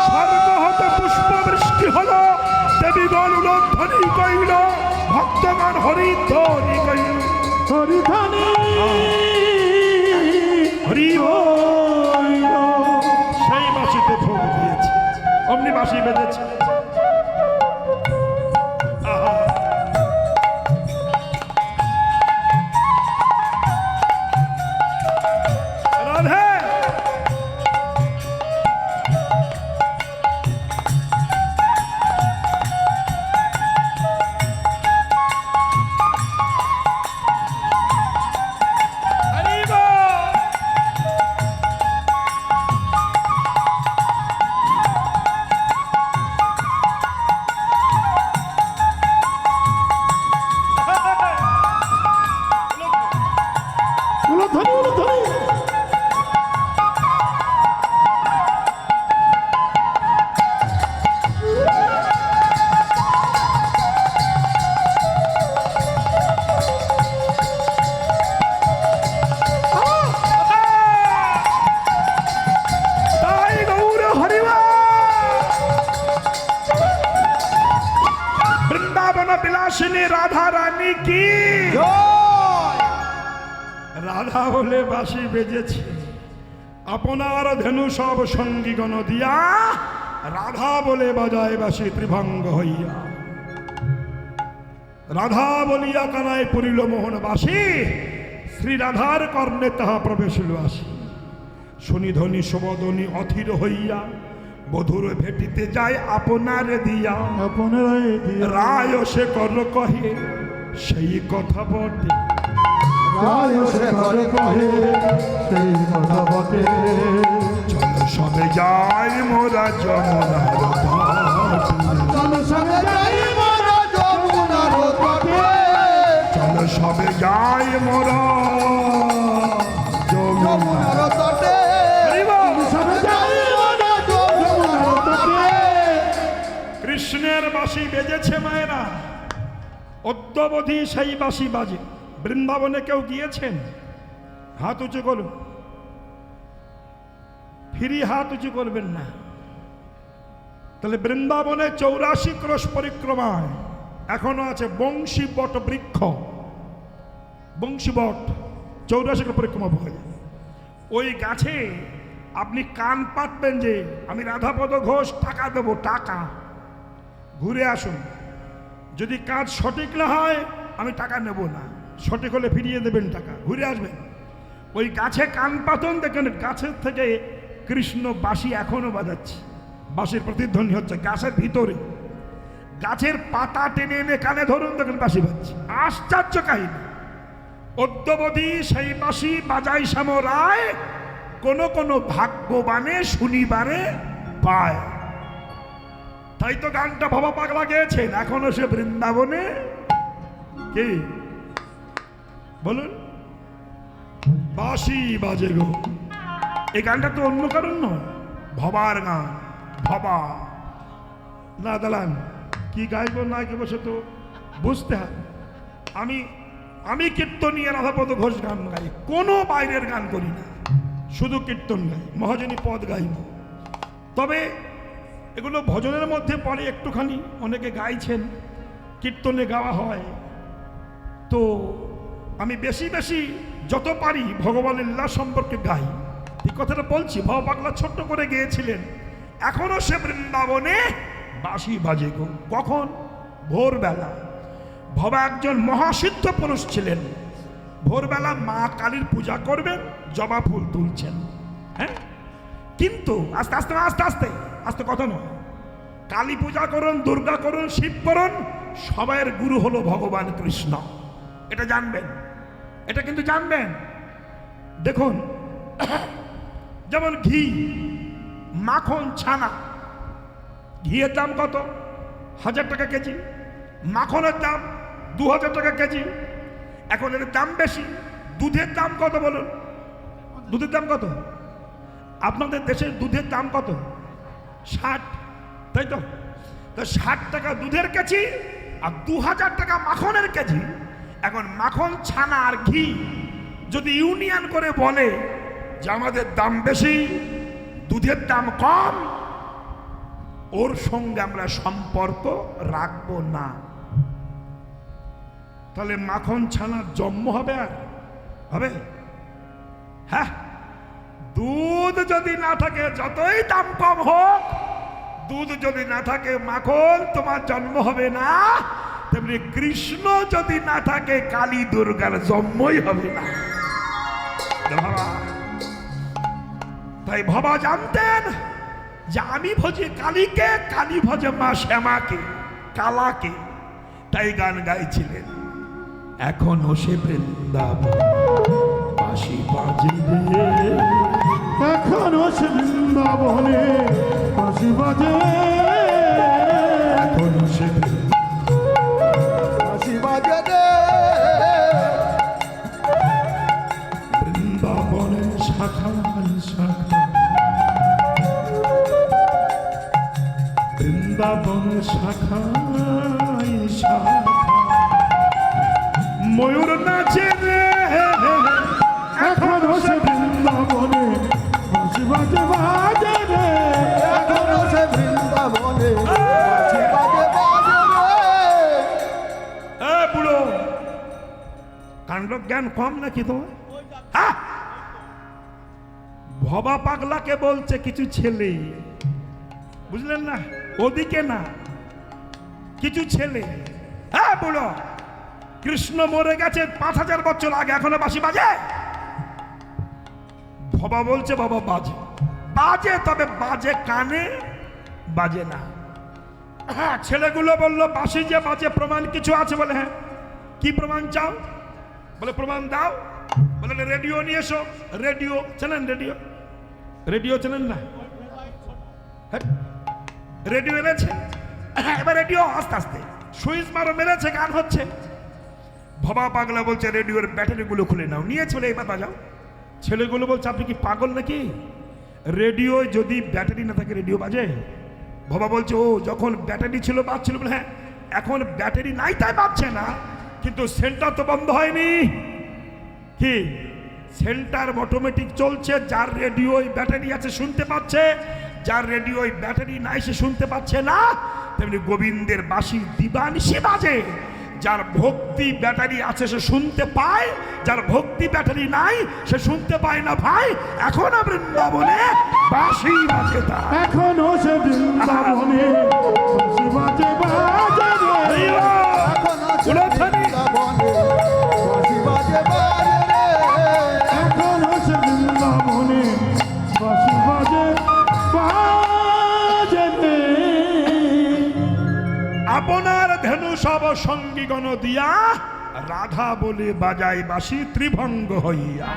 স্বর্গ হতে পুষ্প বৃষ্টি হল, দেবীগণ উলধ্বনি কইল, ভক্তগণ হরিধ্বনি কইল। হরিধানী হরি হইল। সেই বাঁশিতে ভোগ দিয়েছে। অমনি বাঁশি বেজেছে। আহা। রাধে হরি বল। উলুধ্বনি উলুধ্বনি। তাই গৌর হরিবা বৃন্দাবন বিলাসিনী রাধা রানী কি জয় রাধা বলে বাঁশি বেজেছে, আপনার ধেনু সব সঙ্গীগণ দিয়া রাধা বলে বাজায় বাঁশি ত্রিভঙ্গ হইয়া। রাধা বলিয়া কানায় পড়িল মোহন বাসী, শ্রী রাধার কর্ণে তাহা প্রবেশিল আসি। শুনি ধ্বনি শুভধ্বনি অথির হইয়া, বধুর ভেটিতে যায় আপনার দিয়া। আপনারাই দিয়া রায় সে কর কহে সেই কথা বটে, রায় সে ঘরে কহে সেই কথা বটে। চলো সবে যাই মোরা যমুনার ঘাটে। চলো সঙ্গে যাই মোরা যমুনার তটে চলো সবে যাই মোরা যমুনার যমুনার তটে সঙ্গে যাই মোরা যমুনার তটে। কৃষ্ণের বাঁশি বেজেছে মায়েরা, অদ্যাবধি সেই বাঁশি বাজে। বৃন্দাবনে কেউ গিয়েছেন? হাত উঁচু করুন, ফিরি হাত উঁচু করবেন না। তাহলে বৃন্দাবনে 84 ক্রোশ পরিক্রমায় এখনো আছে বংশী বট বৃক্ষ, বংশী বট 84 ক্রোশ পরিক্রমা পাওয়া যায়। ওই গাছে আপনি কান পাতবেন যে আমি রাধাপদ ঘোষ টাকা দেবো, টাকা ঘুরে আসুন। যদি কাজ সঠিক না হয় আমি টাকা নেব না, সঠিক হলে ফিরিয়ে দেবেন টাকা, ঘুরে আসবেন। ওই গাছে কান পাতন দেখেন, গাছের থেকে কৃষ্ণ বাঁশি এখনো বাজাচ্ছে, বাঁশির প্রতিধ্বনি হচ্ছে গাছের ভিতরে। গাছের পাতা টেনে এনে কানে ধরুন, দেখেন বাঁশি বাজছে। আশ্চর্য কাহিনী। অদ্যাবধি সেই বাঁশি বাজাই শ্যাম রায়, কোন কোন ভাগ্যবানে শুনিবারে পায়। তাই তো গানটা ভবা পাগলা গেয়েছেন, এখনো সে বৃন্দাবনে। কি বলুন? বাঁশি বাজে গো। এই গানটা তো অন্য কারণ নয়, ভবার গান। ভবা না দালান কি গাইব না গাইব সে তো বুঝতে হবে। আমি কীর্তনীয় রাধাপদ ঘোষ গান গাই, কোনো বাইরের গান করি না, শুধু কীর্তন গাই, মহাজনী পদ গাইব। তবে এগুলো ভজনের মধ্যে পড়ে একটুখানি, অনেকে গাইছেন, কীর্তনে গাওয়া হয়। তো আমি বেশি বেশি যত পারি ভগবানের লীলা সম্পর্কে গাই। এই কথাটা বলছি, ভব পাগলা ছোট্ট করে গিয়েছিলেন, এখনো সে বৃন্দাবনে বাঁশি বাজে গো। কখন? ভোরবেলা। ভবা একজন মহাসিদ্ধ পুরুষ ছিলেন। ভোরবেলা মা কালীর পূজা করবেন, জবা ফুল তুলছেন। হ্যাঁ, কিন্তু আস্তে আস্তে আস্তে আস্তে আস্তে কথা নয়, কালী পূজা করুন, দুর্গা করুন, শিব করুন, সবাইয়ের গুরু হলো ভগবান কৃষ্ণ। এটা জানবেন, এটা কিন্তু জানবেন। দেখুন, যেমন ঘি, মাখন, ছানা। ঘিয়ের দাম কত? 1000 টাকা কেজি। মাখনের দাম 2000 টাকা কেজি। এখন এর দাম বেশি। দুধের দাম কত বলুন? দুধের দাম কত? আপনাদের দেশের দুধের দাম কত? 60, তাই তো? 60 টাকা দুধের কেজি আর 2000 টাকা মাখনের কেজি। এখন মাখন, ছানা আর ঘি যদি ইউনিয়ন করে বলে যে আমাদের দাম বেশি, দুধের দাম কম, ওর সঙ্গে আমরা সম্পর্ক রাখবো না। তাহলে মাখন ছানার জন্ম হবে? আর হবে? হ্যাঁ, দুধ যদি না থাকে, যতই দাম কম হোক, দুধ যদি না থাকে মাখন তোমার জন্ম হবে না, তেমনি কৃষ্ণ যদি না থাকে কালী দুর্গার জন্মই হবে না। বাবা, তাই বাবা জানতেন যে আমি ভজি কালীকে, কালী ভজে মা শ্যামাকে, কালাকে, তাই গান গাইছিলেন। এখনো সে বৃন্দাবন বাঁশি বাজে রে, এখনো সে বৃন্দাবনে বাঁশি বাজে, এখনো সে বাঁশি বাজে রে, বৃন্দাবনের শাখায় শাখা, বৃন্দাবনের শাখায় শাখা ময়ূর নাচে রে, এখনো সে বৃন্দাবনে বাঁশি বাজে বাজে রে, এখনো সে বৃন্দাবনে বাঁশি বাজে বাজে রে। বুড়ো কাণ্ড জ্ঞান কম নাকি তোমার? হ্যাঁ? ভবা পাগলাকে বলছে কিছু ছেলে, বুঝলেন না? ওদিকে না, কিছু ছেলে। হ্যাঁ বুড়ো, কৃষ্ণ মরে গেছে 5000 বছর আগে, এখনো বাঁশি বাজে? ভবা বলছে বাবা বাজে, বাজে, তবে বাজে কানে, বাজে না। হ্যাঁ, ছেলেগুলো বললো বাঁশি যে বাজে প্রমাণ কিছু আছে? বলে হ্যাঁ। কি প্রমাণ চাও? বলে প্রমাণ দাও। বলে রেডিও নিয়ে এসো। রেডিও চেনেন? রেডিও, রেডিও চেনেন না? হ্যাঁ, রেডিও এনেছে। এবার রেডিও আস্তে আস্তে সুইচ মারো মেরেছে, গান হচ্ছে। ভবা পাগলা বলছে রেডিওর ব্যাটারিগুলো খুলে নাও, নিয়ে চলে এবার বাজাও। ছেলেগুলো বলছে আপনি কি পাগল নাকি? রেডিও যদি ব্যাটারি না থাকে রেডিও বাজে? ভবা বলছে ও যখন ব্যাটারি ছিল বাজছিল। বলে হ্যাঁ, এখন ব্যাটারি নাই তাই বাজছে না, কিন্তু সেন্টার তো বন্ধ হয়নি। কি সেন্টার অটোমেটিক চলছে, যার রেডিও ব্যাটারি আছে শুনতে পাচ্ছে, যার রেডিও ব্যাটারি নাই সে শুনতে পাচ্ছে না। তেমনি গোবিন্দের বাঁশি দিবানিশি বাজে, যার ভক্তি ব্যাটারি আছে সে শুনতে পায়, যার ভক্তি ব্যাটারি নাই সে শুনতে পায় না। ভাই এখনো বৃন্দাবনে বাঁশি বাজে তার, এখনো সে বৃন্দাবনে বাঁশি বাজে বাজে রে, এখনো সে বৃন্দাবনে বাঁশি বাজে বাজে রে। এখনো সে বৃন্দাবনে বাঁশি বাজে বাজে রে। আপনার ধেনু সব সঙ্গীগণ দিয়া রাধা বলে বাজাই বাঁশি ত্রিভঙ্গ হইয়া।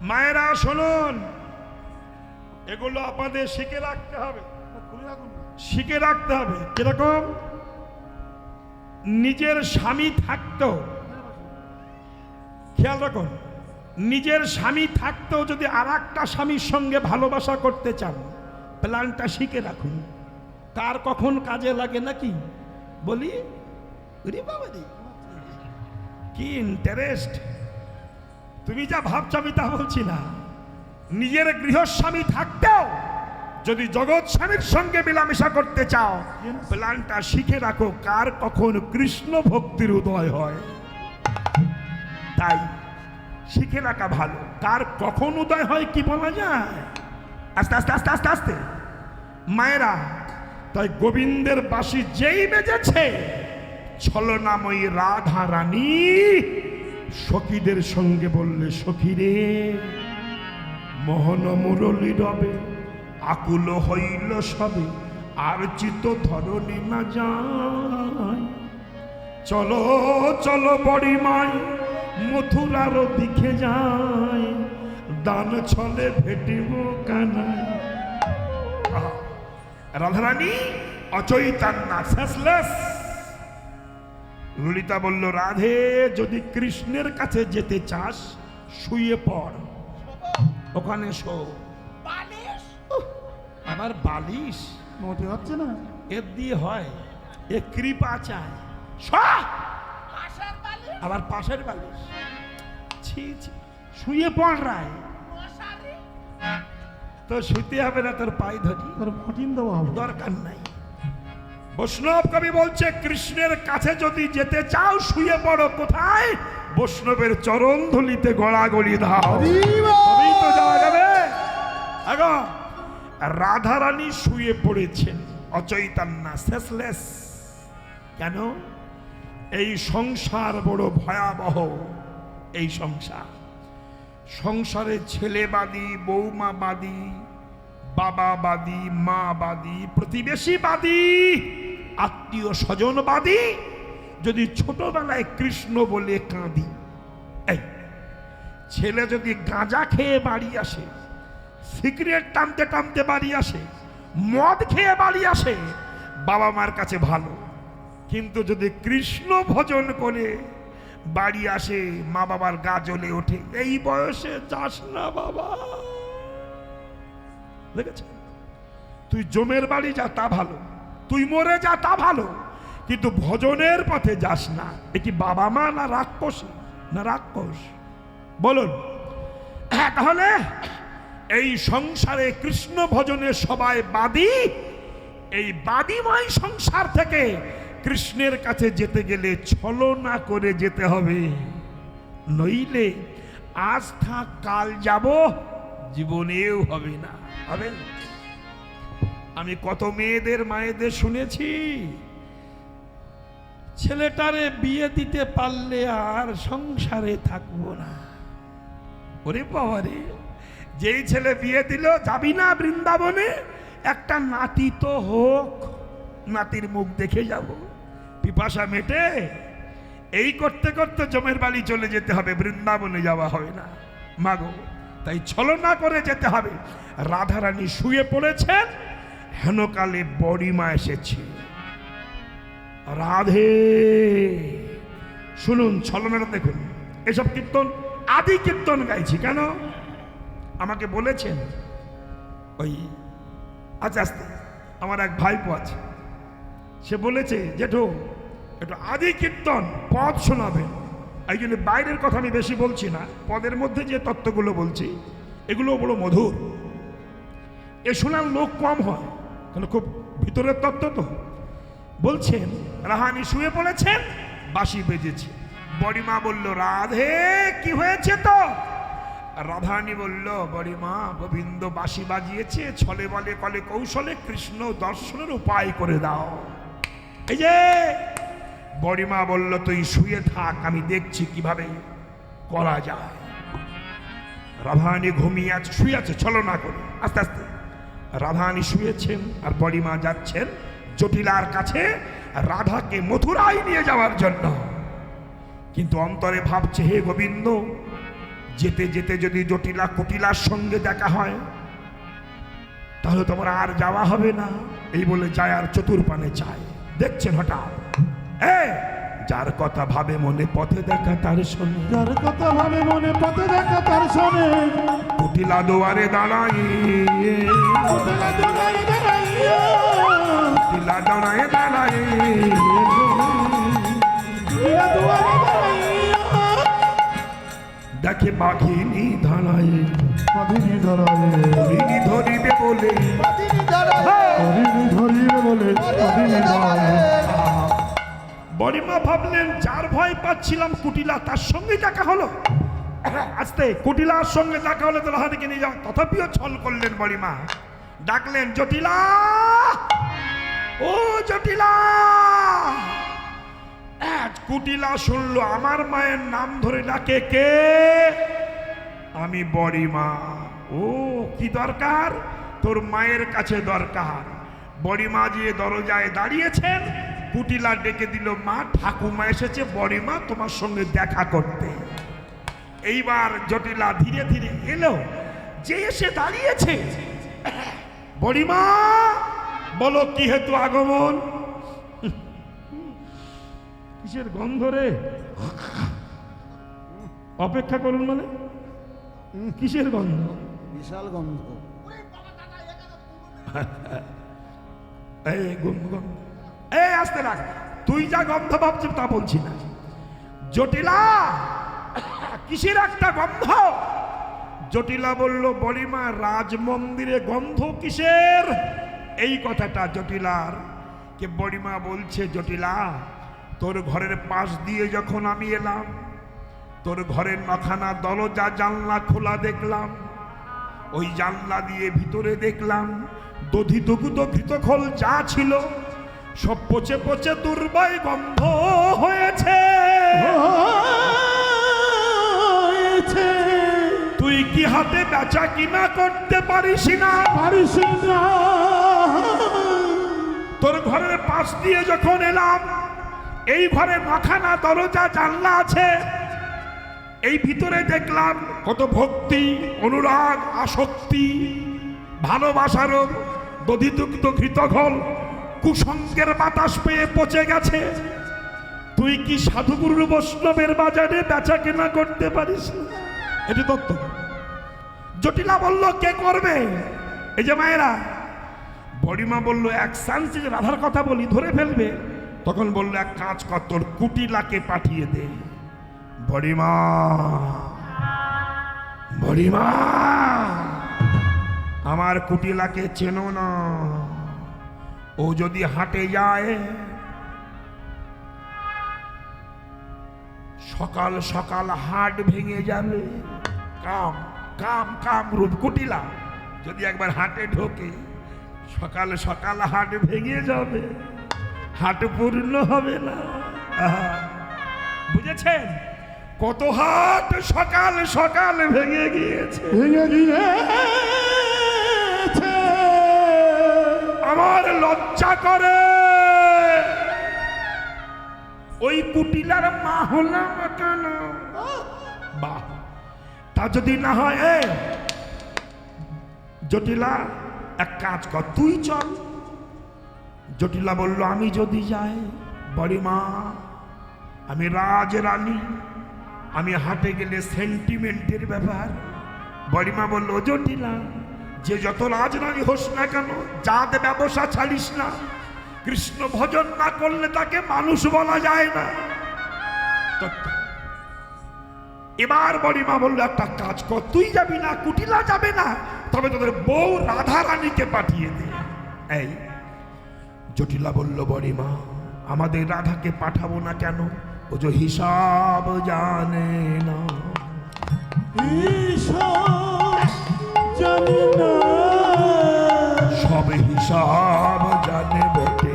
মায়েরা শুনুন, এগুলো আপনাদের শিখে রাখতে হবে, শিখে রাখতে হবে। কিরকম? নিজের স্বামী থাকতো, খেয়াল রাখুন, নিজের স্বামী থাকতেও যদি আর একটা স্বামীর সঙ্গে ভালোবাসা করতে চান, প্ল্যানটা শিখে রাখুন। কার কখন কাজে লাগে নাকি বলি? ওরে বাবা রে, কি ইন্টারেস্ট! তুমি যা ভাবছো আমি তা বলছি না। নিজের গৃহস্বামী থাকতেও যদি জগৎ স্বামীর সঙ্গে মেলামেশা করতে চাও, প্ল্যানটা শিখে রাখো কার কখন কৃষ্ণ ভক্তির উদয় হয়। তাই শিখে রাখা ভালো, কার কখন উদয় হয় কি বলা যায়? আস্তে আস্তে আস্তে আস্তে আস্তে মায়েরা, তাই গোবিন্দের বাঁশি যেই বেজেছে, ছলনাময়ী রাধা রানী সখীদের সঙ্গে বললে সখী রে, মোহন মুরলী রবে আকুল হইল সবে, আর চিত ধরণী না যায়। চলো চলো বড়ি মাই মথুরার দিকে যায়, দান ছলে ভেটিব কানায়। রাধারানী অচৈতন্য সেন্সলেস। ললিতা বলল রাধে, যদি কৃষ্ণের কাছে যেতে চাস শুয়ে পড়, ওখানে শো। উহ, আবার বালিশ মতে হচ্ছে না, এর দিয়ে হয়? এ কৃপা চায়। শো! আবার পাশের বালিশ, ছি ছি, শুয়ে পড় রায়। তো শুতে হবে না, তোর পায়ে ধরি, তোর ফটিন দেওয়া হবে। দরকার নাই। বৈষ্ণব কবি বলছে কৃষ্ণের কাছে যদি যেতে চাও শুয়ে পড়ো। কোথায়? বৈষ্ণবের চরণ ধুলিতে গড়াগড়ি দাও, তবেই তো যাওয়া যাবে। আগো রাধারানী শুয়ে পড়েছেন অচৈতন্যা, সেসলেস। কেন? এই সংসার বড় ভয়াবহ। এই সংসারে ছেলেবাদী, বৌমাবাদী, বাবাবাদী, মাবাদী, প্রতিবেশীবাদী, আত্মীয় স্বজনবাদী। যদি ছোটবেলায় কৃষ্ণ বলে কাঁদি, এই ছেলে যদি গাঁজা খেয়ে বাড়ি আসে, সিগারেট টানতে টানতে বাড়ি আসে, মদ খেয়ে বাড়ি আসে, বাবা মার কাছে ভালো। কিন্তু যদি কৃষ্ণ ভজন করে বাড়ি আসে, মা বাবার গা জ্বলে ওঠে, এই বয়সে যাস না বাবা। দেখেছ? তুই জমের বাড়ি যা, তা ভালো, তুই মরে যা, তা ভালো, কিন্তু ভজনের পথে যাস না। এ কি বাবা মা না রাক্ষসী? না রাক্ষস? বলুন। তাহলে এই সংসারে কৃষ্ণ ভজনে সবাই বাদী। এই বাদীময় সংসার থেকে কৃষ্ণের কাছে যেতে গেলে ছলনা করে যেতে হবে, নইলে আজ থাক কাল যাব, জীবনেও হবে না। হবে? আমি কত মেয়েদের মায়েদের শুনেছি, ছেলেটারে বিয়ে দিতে পারলে আর সংসারে থাকবো না। ওরে বাবা রে, যেই ছেলে বিয়ে দিল, যাবি না বৃন্দাবনে? একটা নাতি তো হোক, নাতির মুখ দেখে যাব, পিপাসা মেটে। এই করতে করতে জমের বাড়ি চলে যেতে হবে, বৃন্দাবনে যাওয়া হবে না মাগো। তাই ছলনা করে যেতে হবে। রাধারানী শুয়ে পড়েছেন, হেনকালে বড়িমা এসেছে। রাধে, শুনুন ছলনাটা দেখুন। এসব কীর্তন আদি কীর্তন গাইছি কেন? আমাকে বলেছেন ওই আস্তে আস্তে আমার এক ভাইপো আছে, সে বলেছে জেঠু একটু আদি কীর্তন পদ শোনাবেন। এই জন্য বাইরের কথা আমি বেশি বলছি না, পদের মধ্যে যে তত্ত্বগুলো বলছি এগুলো বড় মধুর। এ শোনার লোক কম হয়, কারণ খুব ভিতরের তত্ত্ব তো। বলছেন রাহানি শুয়ে পড়েছেন, বাঁশি বেজেছে। বড়িমা বলল, রাধে কি হয়েছে তো? রাধারানী বলল, বড়িমা গোবিন্দ বাঁশি বাজিয়েছে, ছলে বলে কলে কৌশলে কৃষ্ণ দর্শনের উপায় করে দাও। এই যে বড়িমা বলল, তুই শুয়ে থাক, আমি দেখছি কিভাবে করা যায়। রাধারানী ঘুমিয়ে আছে, শুয়ে আছে ছলনা করে। আস্তে আস্তে রাধারানী শুয়েছেন, আর বড়িমা যাচ্ছেন জটিলার কাছে রাধাকে মথুরায় নিয়ে যাওয়ার জন্য। কিন্তু অন্তরে ভাবছে, হে গোবিন্দ, যেতে যেতে যদি জটিলা কুটিলার সঙ্গে দেখা হয় তাহলে তোমার আর যাওয়া হবে না। এই বলে যায় আর চতুর্পানে চায়। দেখছেন হঠাৎ যার কথা ভাবে মনে পথে দেখা তার শোনে, যার কথা ভাবে মনে পথে দেখা তার শোনে। কুটিলা দুয়ারে দাঁড়াই, কুটিলা দুয়ারে দাঁড়াইয়া, কুটিলা দাঁড়ায় দাঁড়াই, কুটিলা দুয়ারে দাঁড়াইয়া, দেখে বাঘিনী দাঁড়ায়, বাঘিনী দাঁড়ায়, হরিণী ধরিবে বলে, বাঘিনী দাঁড়ায়, হরিণী ধরিবে বলে, বাঘিনী দাঁড়ায়। বড়িমা ভাবলেন, যার ভয় পাচ্ছিলাম কুটিলা, তার সঙ্গে দেখা হলো। আস্তে কুটিলার সঙ্গে দেখা হলো, তো রাধাকে নিয়ে যাও। তথাপিও ছল করলেন বড়িমা, ডাকলেন জটিলা, ও জটিলা। কুটিলা শুনলো, আমার মায়ের নাম ধরে ডাকে কে? আমি বড়িমা। ও কি দরকার? তোর মায়ের কাছে দরকার। বড়িমা যে দরজায় দাঁড়িয়েছেন, কুটিলা ডেকে দিল, মা ঠাকুমা এসেছে, বড়িমা তোমার সঙ্গে দেখা করতে। এইবার জটিলা ধীরে ধীরে এলো, যে এসে দাঁড়িয়েছে, বড়িমা বলো কি হেতু আগমন? কিসের গন্ধ রে? অপেক্ষা করুন মানে কিসের গন্ধ? বিশাল গন্ধ। এই গন্ধ, এই আস্তে রাখ, তুই যা গন্ধ ভাবছিস তা বলছি না। জটিলা কিসের একটা গন্ধ? জটিলা বলল, বড়িমা রাজমন্দিরে গন্ধ কিসের? এই কথাটা জটিলার কে বড়িমা বলছে, জটিলা তোর ঘরের পাশ দিয়ে যখন আমি এলাম, তোর ঘরের নখানা দরজা জানলা খোলা দেখলাম, ওই জানলা দিয়ে ভিতরে দেখলাম দধি দুগ্ধ ঘৃতখোল যা ছিল সব পচে পচে দুর্বাই গন্ধ হয়েছে। তুই কি হাতে বেচা কিনা করতে পারিস না? পারিস না। তোর ঘরের পাশ দিয়ে যখন এলাম, এই ঘরে মাখানা দরজা জানলা আছে, এই ভিতরে দেখলাম কত ভক্তি, অনুরাগ, আসক্তি, ভালোবাসারও দধিদুগ্ধ ঘৃতঘল কুসঙ্গের বাতাস পেয়ে পচে গেছে। তুই কি সাধুগুরু বৈষ্ণবের বাজারে বেচা কেনা করতে পারিস না? এটি তত্ত্ব। জটিলা বলল কে করবে? এই যে মায়েরা। বড়িমা বলল এক চান্সে যে রাধার কথা বলি ধরে ফেলবে। তখন বলল এক কাজ কর, তোর কুটিলাকে পাঠিয়ে দে। বড়িমা, বড়িমা, আমার কুটিলাকে চেনো না? ও যদি হাটে যায়, সকাল সকাল হাট ভেঙে যাবে। কাম কাম কাম রূপ কুটিলা যদি একবার হাটে ঢোকে, সকাল সকাল হাট ভেঙে যাবে, হাট পূর্ণ হবে না। আহা, বুঝেছেন? কত হাট সকাল সকাল ভেঙে গিয়েছে। ভেঙে গিয়েছে। আমার লজ্জা করে। ওই কুটিলার মা হলাম কেন? বাহ, তা যদি না হয় জটিলা এক কাজ কর, তুই চল। জটিলা বলল আমি যদি যাই, বড়িমা আমি রাজ রানী, আমি হাটে গেলে সেন্টিমেন্টের ব্যাপার। বড়িমা বলল জটিলা, যে যত রাজরানী হোস না কেন, জাত ব্যবসা ছাড়িস না। কৃষ্ণ ভজন না করলে তাকে মানুষ বলা যায় না। এবার বড়িমা বললো একটা কাজ কর, তুই যাবি না, কুটিলা যাবে না, তবে তোদের বউ রাধা রানীকে পাঠিয়ে দে। এই জটিলা বলল বড়িমা আমাদের রাধাকে পাঠাবো না কেন? ও যে হিসাব জানে না। জানি না। সব হিসাব জানে বটে,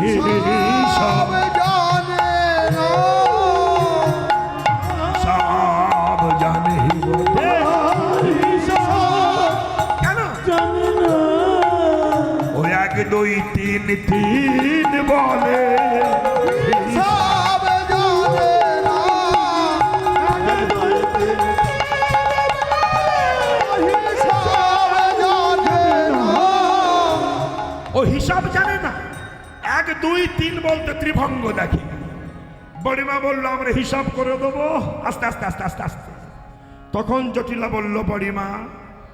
হিসাব জানে না। সব জানে বটে। কেন? জানি না। ও 1 2 3 3 বলে সব জানে না। সব জানে না। ও হিসাব জানে না। 1 2 3 বলতে ত্রিভঙ্গ দেখি। বড়িমা বলল আমরা হিসাব করে দেবো, আস্তে আস্তে আস্তে আস্তে আস্তে। তখন জটিলা বলল বড়িমা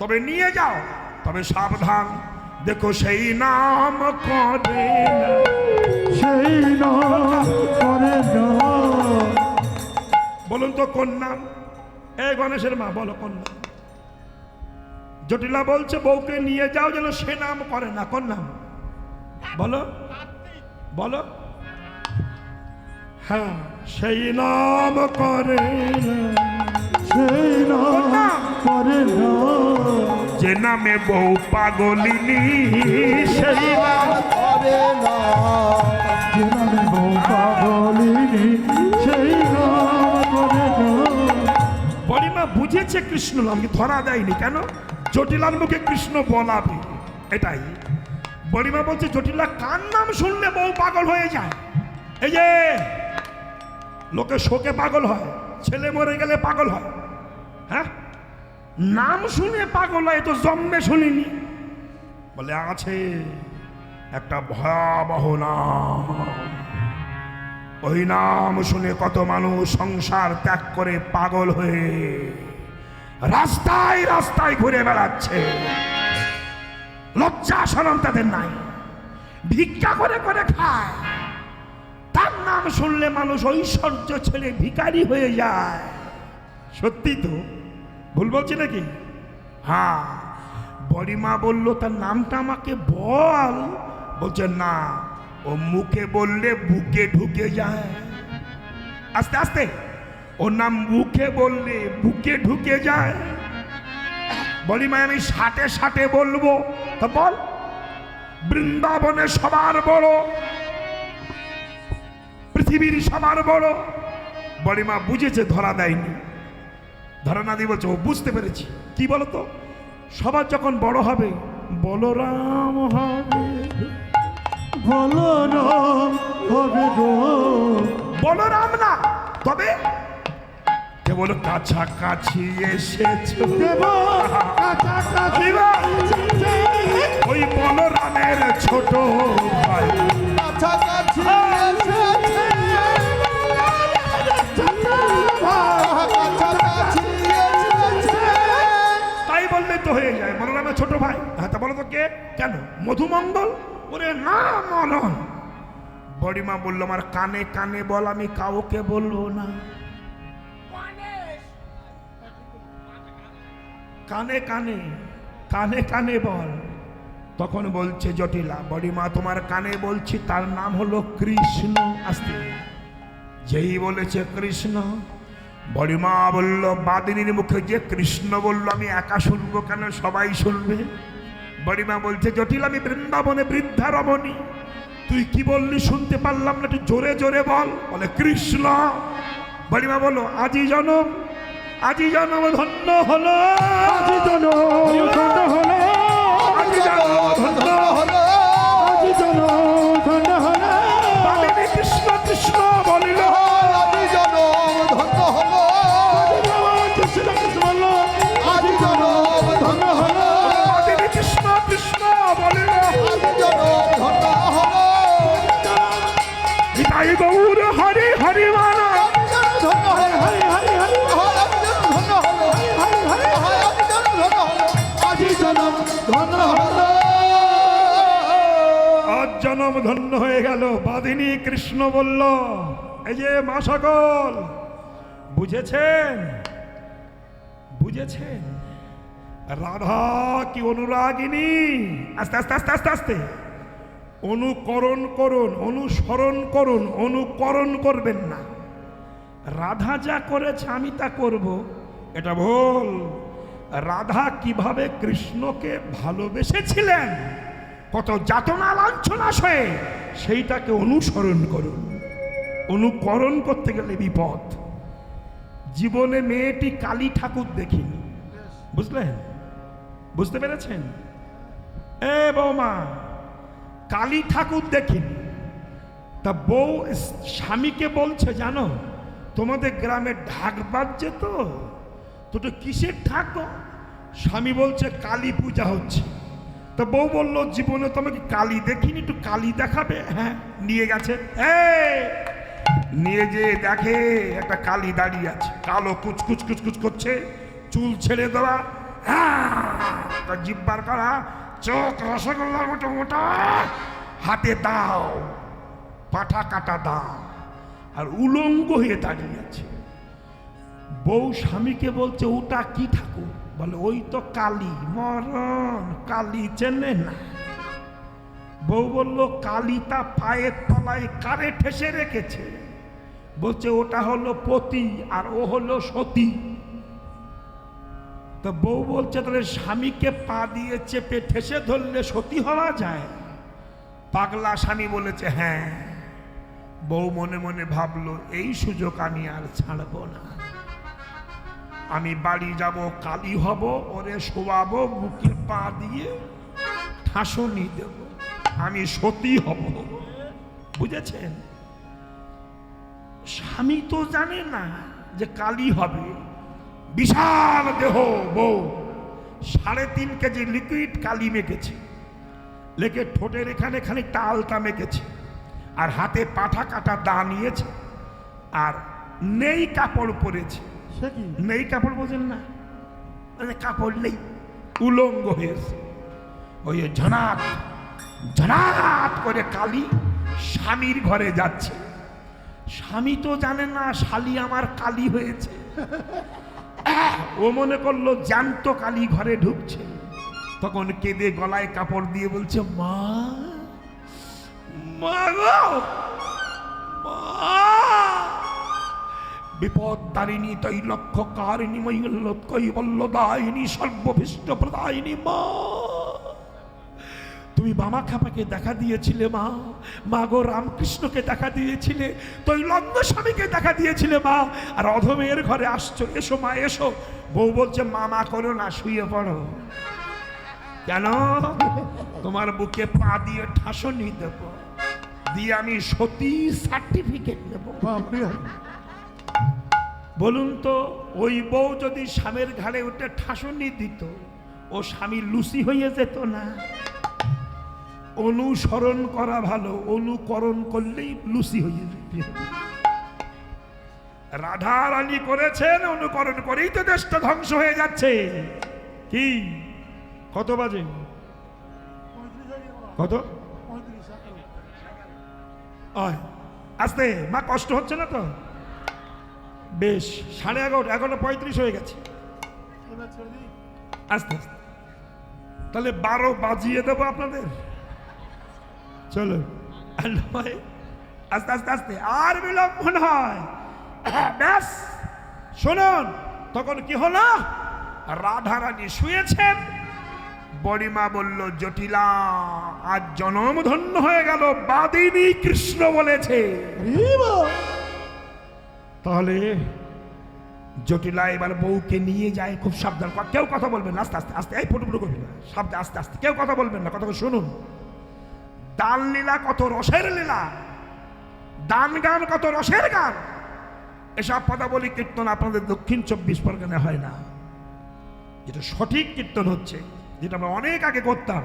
তবে নিয়ে যাও, তবে সাবধান, দেখো সেই নাম করে না। সেই নাম করে না। বলুন তো কোন নাম? এই গণেশের মা বলো কোন নাম? জটিলা বলছে বউকে নিয়ে যাও যেন সে নাম করে না। কোন নাম বলো? বলো। হ্যাঁ, সেই নাম করে না। সেই নাম করে না। যে নামে বউ পাগলিনী, সেই নাম করে না। যে নামে বউ পাগলিনী, সেই নাম করে না। বড়িমা বুঝেছে কৃষ্ণ নামকে ধরা দেয়নি কেন? জটিলার মুখে কৃষ্ণ বলাবে, এটাই। বড়িমা বলছে জটিলা কার নাম শুনলে বউ পাগল হয়ে যায়? এই যে লোকে শোকে পাগল হয়, ছেলে মরে গেলে পাগল হয়। হ্যাঁ, নাম শুনে পাগল হয়, তো জন্মে শুনিনি। বলে আছে একটা ভয়াবহ নাম, ওই নাম শুনে কত মানুষ সংসার ত্যাগ করে পাগল হয়ে রাস্তায় রাস্তায় ঘুরে বেড়াচ্ছে। লজ্জা শরম তাদের নাই, ভিক্ষা করে করে খায়। তার নাম শুনলে মানুষ ঐশ্বর্য ছেড়ে ভিখারি হয়ে যায়। সত্যি তো, ভুল বলছি নাকি? হ্যাঁ। বড়িমা বলল তার নামটা আমাকে বল। বলছে না, ও মুখে বললে বুকে ঢুকে যায়। আস্তে আস্তে, ওর নাম মুখে বললে বুকে ঢুকে যায়। বলি মা আমি ষাটে ষাটে বলবো। তা বল। বৃন্দাবনে সবার বড়, পৃথিবীর সবার বড়। বলি মা বুঝেছে, ধরা দেয়নি। ধরা না দিয়ে বলছে ও বুঝতে পেরেছি। কি বলতো, সবার যখন বড় হবে বলরাম হবে। বলরাম হবে গো, বলরাম না, তবে কেবল কাছাকাছি এসেছো। দেব কাছাকাছি এসেছে। ওই বলরামের ছোট ভাই কাছাকাছি এসেছে, কাছাকাছি এসেছে। তাই বললে তো হয়ে যায়, বলরামের ছোট ভাই। হ্যাঁ, তা বলো তো কে? কেন? মধুমঙ্গল? ওরে না মনন। বড়িমা বললো আমার কানে কানে বল, আমি কাউকে বলবো না। কানে কানে কানে কানে বল। তখন বলছে জটিলা, বড়িমা তোমার কানে বলছি, তার নাম হলো কৃষ্ণ। আসতে যেই বলেছে কৃষ্ণ, বড়িমা বলল বাদিনীর মুখে যে কৃষ্ণ বলল আমি একা শুনবো কেন, সবাই শুনবে। বড়িমা বলছে জটিল আমি বৃন্দাবনে বৃদ্ধা রমণী, তুই কি বললি শুনতে পারলাম না, একটু জোরে জোরে বল। বলে কৃষ্ণ। বড়িমা বলল আজি জনম, আজি জনম ধন্য হলো, আজি জনম ধন্য হলো, আজি জনম ধন্য হলো। আজি জনম ধন্য হলো। বাদিনী কৃষ্ণ কৃষ্ণ বলিল, আজি জনম ধন্য হলো, কৃষ্ণ কৃষ্ণ বললো, আজি জনম ধন্য হলো, বাদিনী কৃষ্ণ কৃষ্ণ বলিল। আজি জনম ধন্য হলো, নিতাই গৌর হরি হরি মানা। আজি জনম ধন্য হলো, হরি হরি হরি আজি জনম ধন্য হলো, হরি হরি আজি জনম ধন্য হলো, আজি জনম ধন্য হলো। আজ জনম ধন্য হয়ে গেল। বাদিনী কৃষ্ণ বলল, এই যে মা সকল বুঝেছেন, বুঝেছেন রাধা কি অনুরাগিনী। আস্তে আস্তে আস্তে আস্তে আস্তে অনুকরণ করুন, অনুসরণ করুন, অনুকরণ করবেন না। রাধা যা করেছে আমি তা করব, এটা ভুল। রাধা কিভাবে কৃষ্ণকে ভালোবেসেছিলেন, কত যাতনা লাঞ্ছনা সয়ে, সেইটাকে অনুসরণ করুন। অনুকরণ করতে গেলে বিপদ। জীবনে মেয়েটি কালী ঠাকুর দেখিনি, বুঝলেন? বুঝতে পেরেছেন? এ বৌমা, কালী ঠাকুর দেখিনি। তা বউ স্বামীকে বলছে জানো তোমাদের গ্রামে ঢাক বাজছে তো, তো কিসের ঢাক গো? স্বামী বলছে কালী পূজা হচ্ছে। তা বউ বললো জীবনে তোমাকে কালী দেখিনি, একটু কালী দেখাবে। হ্যাঁ, নিয়ে গেছে। নিয়ে যে দেখে একটা কালী দাঁড়িয়ে আছে, কালো কুচকুচ কুচকুচ করছে, চুল ছেড়ে দেওয়া, তার জিব্বার করা, চোখ রসগোল্লার মতো মোটা, হাতে দাও, পাঠা কাটা দাও, আর উলঙ্গ হয়ে দাঁড়িয়ে আছে। বউ স্বামীকে বলছে ওটা কি ঠাকুর? বলে ওই তো কালী। মরণ, কালী চেনে না। বউ বলল কালী তা পায়ের তলায় কারে ঠেসে রেখেছে? বলছে ওটা হলো পতি আর ও হলো সতী। তো বউ বলছে তাহলে স্বামীকে পা দিয়ে চেপে ঠেসে ধরলে সতী হওয়া যায়? পাগলা স্বামী বলেছে হ্যাঁ। বউ মনে মনে ভাবলো এই সুযোগ আমি আর ছাড়বো না, আমি বাড়ি যাব, কালী হব, ওরে শোয়াবো, বুকে পা দিয়ে ঠাসনি দেব, আমি সতী হব। বুঝেছেন? স্বামী তো জানে না যে কালী হবে। বিশাল দেহ বউ 3.5 কেজি লিকুইড কালি মেখেছে, লেকে ঠোঁটের এখানে খানিকটা আলতা মেখেছে, আর হাতে পাঠা কাটা দা নিয়েছে, আর নেই কাপড় পরেছে। সে কি? নেই কাপড় বোঝেন না, মানে কাপড় নেই, উলঙ্গ হয়েছে। ওই ঝনাত ঝনাত করে কালী স্বামীর ঘরে যাচ্ছে। স্বামী তো জানে না শালি আমার কালী হয়েছে। ও মনে করলো জ্যান্ত কালী ঘরে ঢুকছে। তখন কেঁদে গলায় কাপড় দিয়ে বলছে মা, মা গো, মা। বিপদ তারিণী তৈলক্ষ কারিণী মৈল্লত কৈবল্যদায়িনী সর্বভীষ্ট প্রদায়িনী মা, তুমি বামা খাপাকে দেখা দিয়েছিলে মা, মা গো রামকৃষ্ণকে দেখা দিয়েছিলে, তৈলঙ্গ স্বামীকে দেখা দিয়েছিলে মা, আর অধমের ঘরে আসছো, এসো মা এসো। বউ বলছে মামা করো না, শুয়ে পড়ো। কেন? তোমার বুকে পা দিয়ে ঠাসনি দেব, দিয়ে আমি সতী সার্টিফিকেট নেব। বাপরে, বলুন তো, ওই বউ যদি স্বামীর ঘাড়ে উঠে ঠাসনি দিত, ও স্বামী লুসি হয়ে যেত না? অনুসরণ করা ভালো, অনুকরণ করলেই লুসি হয়ে যেত। রাধা রানী করেছেন, অনুকরণ করেই তো দেশটা ধ্বংস হয়ে যাচ্ছে। কি কত বাজে? কত? আয়, আস্তে মা, কষ্ট হচ্ছে না তো? বেশ, 11:30, 11:35 হয়ে গেছে। আস্তে আস্তে, তাহলে 12 বাজিয়ে দেবো আপনাদের। চলো, আর নয়, আস্তে আস্তে আস্তে, আর বিলম্ব নয়। ব্যাস, শুনুন, তখন কি হলো? রাধা রানী শুয়েছেন, বড়িমা বলল, জটিলা আজ জনম ধন্য হয়ে গেল, বাদিনী কৃষ্ণ বলেছে। তাহলে জটিলা এবার বউকে নিয়ে যায়, খুব সাবধান, কেউ কথা বলবেন না, আস্তে আস্তে আস্তে, এই ফুটুফুটু করবেন না, সাবধান, আস্তে আস্তে, কেউ কথা বলবেন না, কথা শুনুন। দান লীলা কত রসের লীলা, দান গান কত রসের গান। এসব পদাবলী কীর্তন আপনাদের দক্ষিণ 24 পরগনায় হয় না। যেটা সঠিক কীর্তন হচ্ছে, যেটা আমরা অনেক আগে করতাম।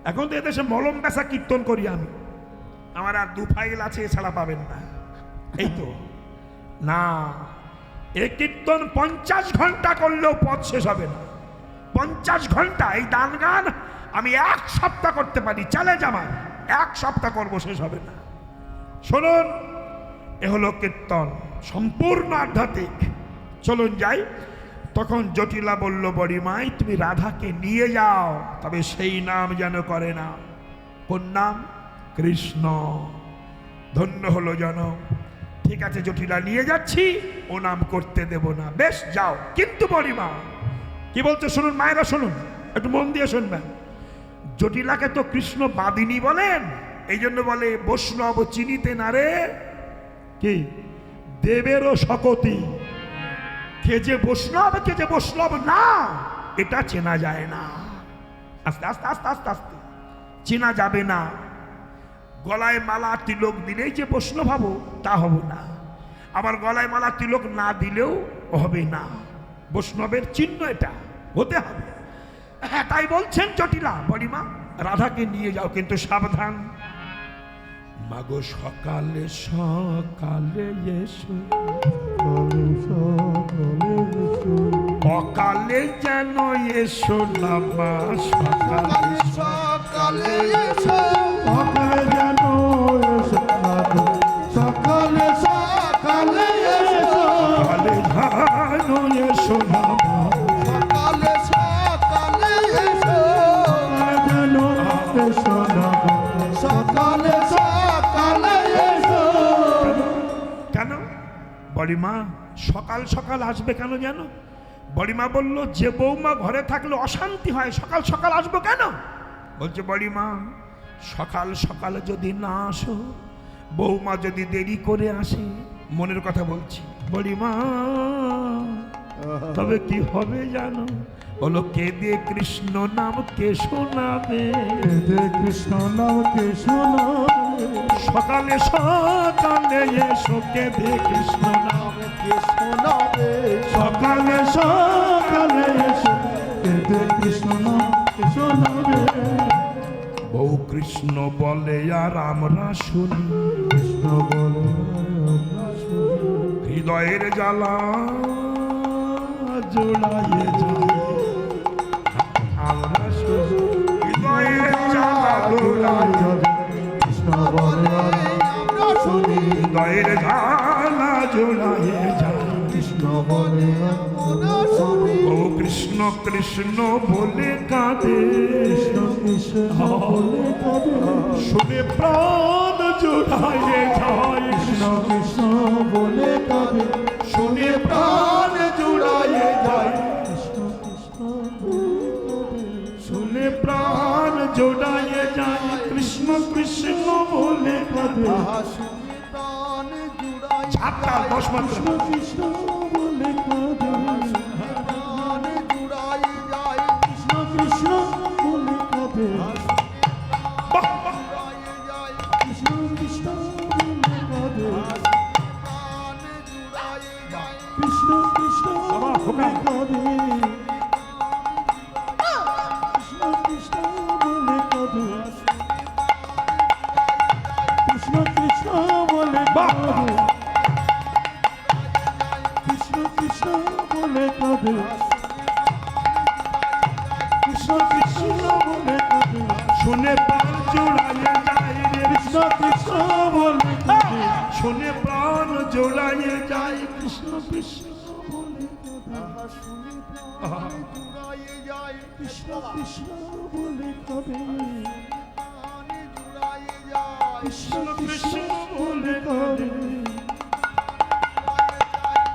এখন তো এদেশে মলম বেচা কীর্তন করি আমি, আমার আর 2 ফাইল আছে, এছাড়া পাবেন না। এই তো না, এ কীর্তন 50 ঘন্টা করলেও পথ শেষ হবে না। 50 ঘন্টা এই দান গান আমি 1 সপ্তাহ করতে পারি, চ্যালেঞ্জ আমার, 1 সপ্তাহ করবো, শেষ হবে না। শুনুন, এ হলো কীর্তন, সম্পূর্ণ আধ্যাত্মিক। চলুন যাই। তখন জটিলা বলল, বড়িমাই তুমি রাধাকে নিয়ে যাও, তবে সেই নাম যেন করে না। কোন নাম? কৃষ্ণ। ধন্য হলো যেন। ঠিক আছে জটিলা, নিয়ে যাচ্ছি, ও নাম করতে দেব না। বেশ, যাও। কিন্তু বড়িমা কি বলছে শুনুন, মায়েরা শুনুন, একটু মন দিয়ে শুনবেন। জটিলাকে তো কৃষ্ণ বাদিনী বলেন, এই জন্য বলে বৈষ্ণব চিনিতে না রে কি দেবেরও শকতি। কে যে বৈষ্ণব, কে যে বৈষ্ণব না, এটা চেনা যায় না। আস্তে আস্তে আস্তে আস্তে আস্তে চেনা যাবে না। গলায় মালা তিলক দিলেই যে বৈষ্ণব হব তা হব না, আবার গলায় মালা তিলক না দিলেও হবে না। বৈষ্ণবের চিহ্ন এটা হতে হবে। হ্যাঁ, তাই বলছেন জটিলা, বড়িমা রাধাকে নিয়ে যাও, কিন্তু সাবধান। মাগো সকালে সকালে এসো, অকালে যেন এসো না মা, সকালে সকালে এসো, সকালে যেন এসো না গো, সকালে সকালে এসো, সকালে যেন এসো না মা, সকালে সকালে এসো, যেন এসো না গো, সকালে সকালে এসো। কেন বড়িমা সকাল সকাল আসবে কেন জানো? বড়িমা বলল, যে বৌমা ঘরে থাকলে অশান্তি হয়, সকাল সকাল আসবো কেন? বলছে বড়িমা, সকাল সকাল যদি না আসো, বৌমা যদি দেরি করে আসে, মনের কথা বলছি বড়িমা, তবে কি হবে জানো? বলো, কেঁদে কৃষ্ণ নাম কে শোনাবে, কেঁদে কৃষ্ণ নাম কে শোনাবে, সকালে সকালে এসো, কেঁদে কৃষ্ণ নাম কে শোনাবে, সকালে সকালে এসো, কেঁদে কৃষ্ণ নাম কে শোনাবে। বউ কৃষ্ণ বলে আর আমরা শুনি, কৃষ্ণ বলে আমরা শুনি, হৃদয়ের জ্বালা জোড়াইয়ে যায়, আমরা শুনি হৃদয়ের জ্বালা জোড়াইয়ে যায়, কৃষ্ণ বলে আমরা শুনি, হৃদয়ের জ্বালা জোড়াইয়ে যায়, কৃষ্ণ বলে আমরা শুনি, বউ কৃষ্ণ কৃষ্ণ বলে কাঁদে, কৃষ্ণ কৃষ্ণ বলে কাঁদে, শুনে প্রাণ জোড়াইয়ে যায়, কৃষ্ণ কৃষ্ণ বলে কাঁদে, শুনে প্রাণ জুড়াইয়ে যায়, শুনে প্রাণ জোড়াইয়ে যায়, কৃষ্ণ কৃষ্ণ বলে কাঁদে। আহা শুনি প্রাণ জুড়াই ঝাপটা 10 মাত্র। কৃষ্ণ বলে কাঁদে, প্রাণ জুড়াই যায়, কৃষ্ণ কৃষ্ণ বলে কাঁদে, বাহ, বাহ। জুড়াই যায়, কৃষ্ণ কৃষ্ণ বলে কাঁদে, প্রাণ জুড়াই যায়, কৃষ্ণ কৃষ্ণ বাবা, বলে হোকা। কাঁদে, কৃষ্ণ কৃষ্ণ বলে কাঁদে, কৃষ্ণ কৃষ্ণ বলে বাহ। কাঁদে, কৃষ্ণ কৃষ্ণ বলে কাঁদে, কৃষ্ণ কৃষ্ণ বলে কাঁদে, শুনে প্রাণ জোড়াইয়ে যায় রে, কৃষ্ণ কৃষ্ণ বলে কাঁদে, শুনে প্রাণ জোড়াইয়ে যায়, কৃষ্ণ কৃষ্ণ বলে কাঁদে। আহা শুনি প্রাণ জুড়াই যায়, কৃষ্ণ কৃষ্ণ বলে কাঁদে, প্রাণ জুড়াই যায়, কৃষ্ণ কৃষ্ণ বলে কাঁদে,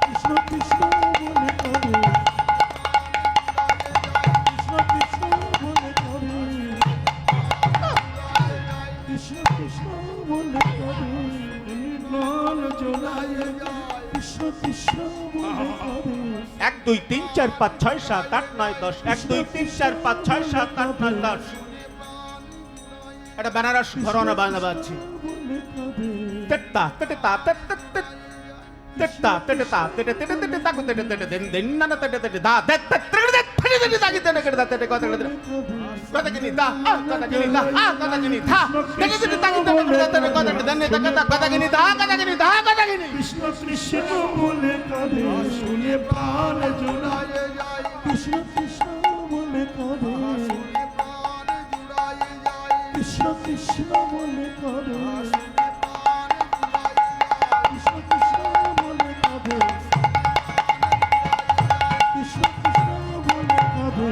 কৃষ্ণ কৃষ্ণ বলে কাঁদে, কৃষ্ণ কৃষ্ণ বলে কাঁদে, কৃষ্ণ কৃষ্ণ বলে কাঁদে, প্রাণ জোড়াইয়ে যায়, কৃষ্ণ কৃষ্ণ বলে কাঁদে, 1 2 3 4 5 6 7 8 9 10 1 2 3 4 5 6 7 8 9 10 এটা বেনারস ঘরানা বাজনা বাজছে বলে কাঁদে, তেত্তা তেত্তা তেত্তা তেত্তা তেত্তা তেত্তা তেত্তা তেত্তা তাকু তেত্তা তেত্তা দেন দেন না না তেত্তা তেত্তা দা তেত্তা তেত্তা ফেলে দেন তাকি তেত্তা তেত্তা তেত্তা কথা তেত্তা কথা কিনি দা কথা কিনি দা কথা কিনি থা তেত্তা তেত্তা তাকি তেত্তা তেত্তা কথা দেন তেত্তা কথা কিনি দা কথা কিনি দা কথা কিনি কৃষ্ণ কৃষ্ণ বলে কাঁদে, শুনে প্রাণ জোড়ায় জুড়াই যায়, কৃষ্ণ কৃষ্ণ বলে কাঁদে, প্রাণ জুড়াই যায়, কৃষ্ণ কৃষ্ণ বলে কাঁদে, প্রাণ জুড়াই যায়, কৃষ্ণ কৃষ্ণ বলে কাঁদে, কৃষ্ণ কৃষ্ণ বলে কাঁদে,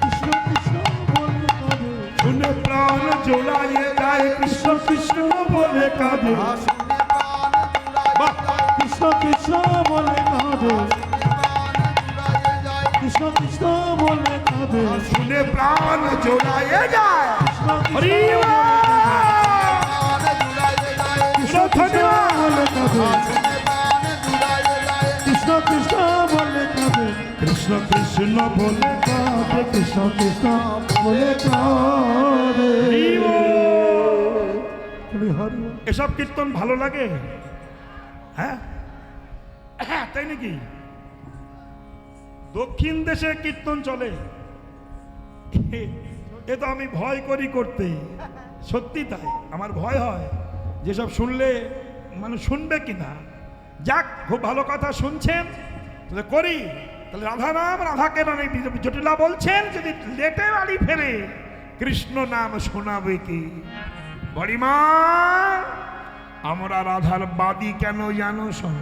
কৃষ্ণ কৃষ্ণ বলে কাঁদে, শুনে প্রাণ জোড়াইয়ে যায়, কৃষ্ণ কৃষ্ণ বলে কাঁদে। শুনি প্রাণ জুড়াই বাহ, কৃষ্ণ কৃষ্ণ বলে কাঁদে, জুড়াই যায়, কৃষ্ণ কৃষ্ণ বলে কাঁদে, শুনে প্রাণ জোড়াইয়ে যায়। কৃষ্ণ হরি কৃষ্ণ বল। প্রাণ জুড়াই যায়, কৃষ্ণ কৃষ্ণ বলে কাঁদে, শুনি প্রাণ জুড়াই যায়, কৃষ্ণ কৃষ্ণ বলে কাঁদে, কৃষ্ণ কৃষ্ণ বলে কাঁদে, কৃষ্ণ কৃষ্ণ বলে কাঁদে। হরি বল। হরি হরি এসব কীর্তন ভালো লাগে? হ্যাঁ হ্যাঁ, তাই নাকি? দক্ষিণ দেশে কীর্তন চলে, এ তো আমি ভয় করি করতে। সত্যি তাই, আমার ভয় হয় যেসব শুনলে মানুষ শুনবে কিনা। যাক, খুব ভালো কথা শুনছেন, তাহলে করি। তাহলে রাধা নাম, রাধাকে নামে জটিলা বলছেন, যদি লেটে বাড়ি ফেরে কৃষ্ণ নাম শোনাবে কি? বড়িমা, আমরা রাধার বাদী কেন জানো? শোন,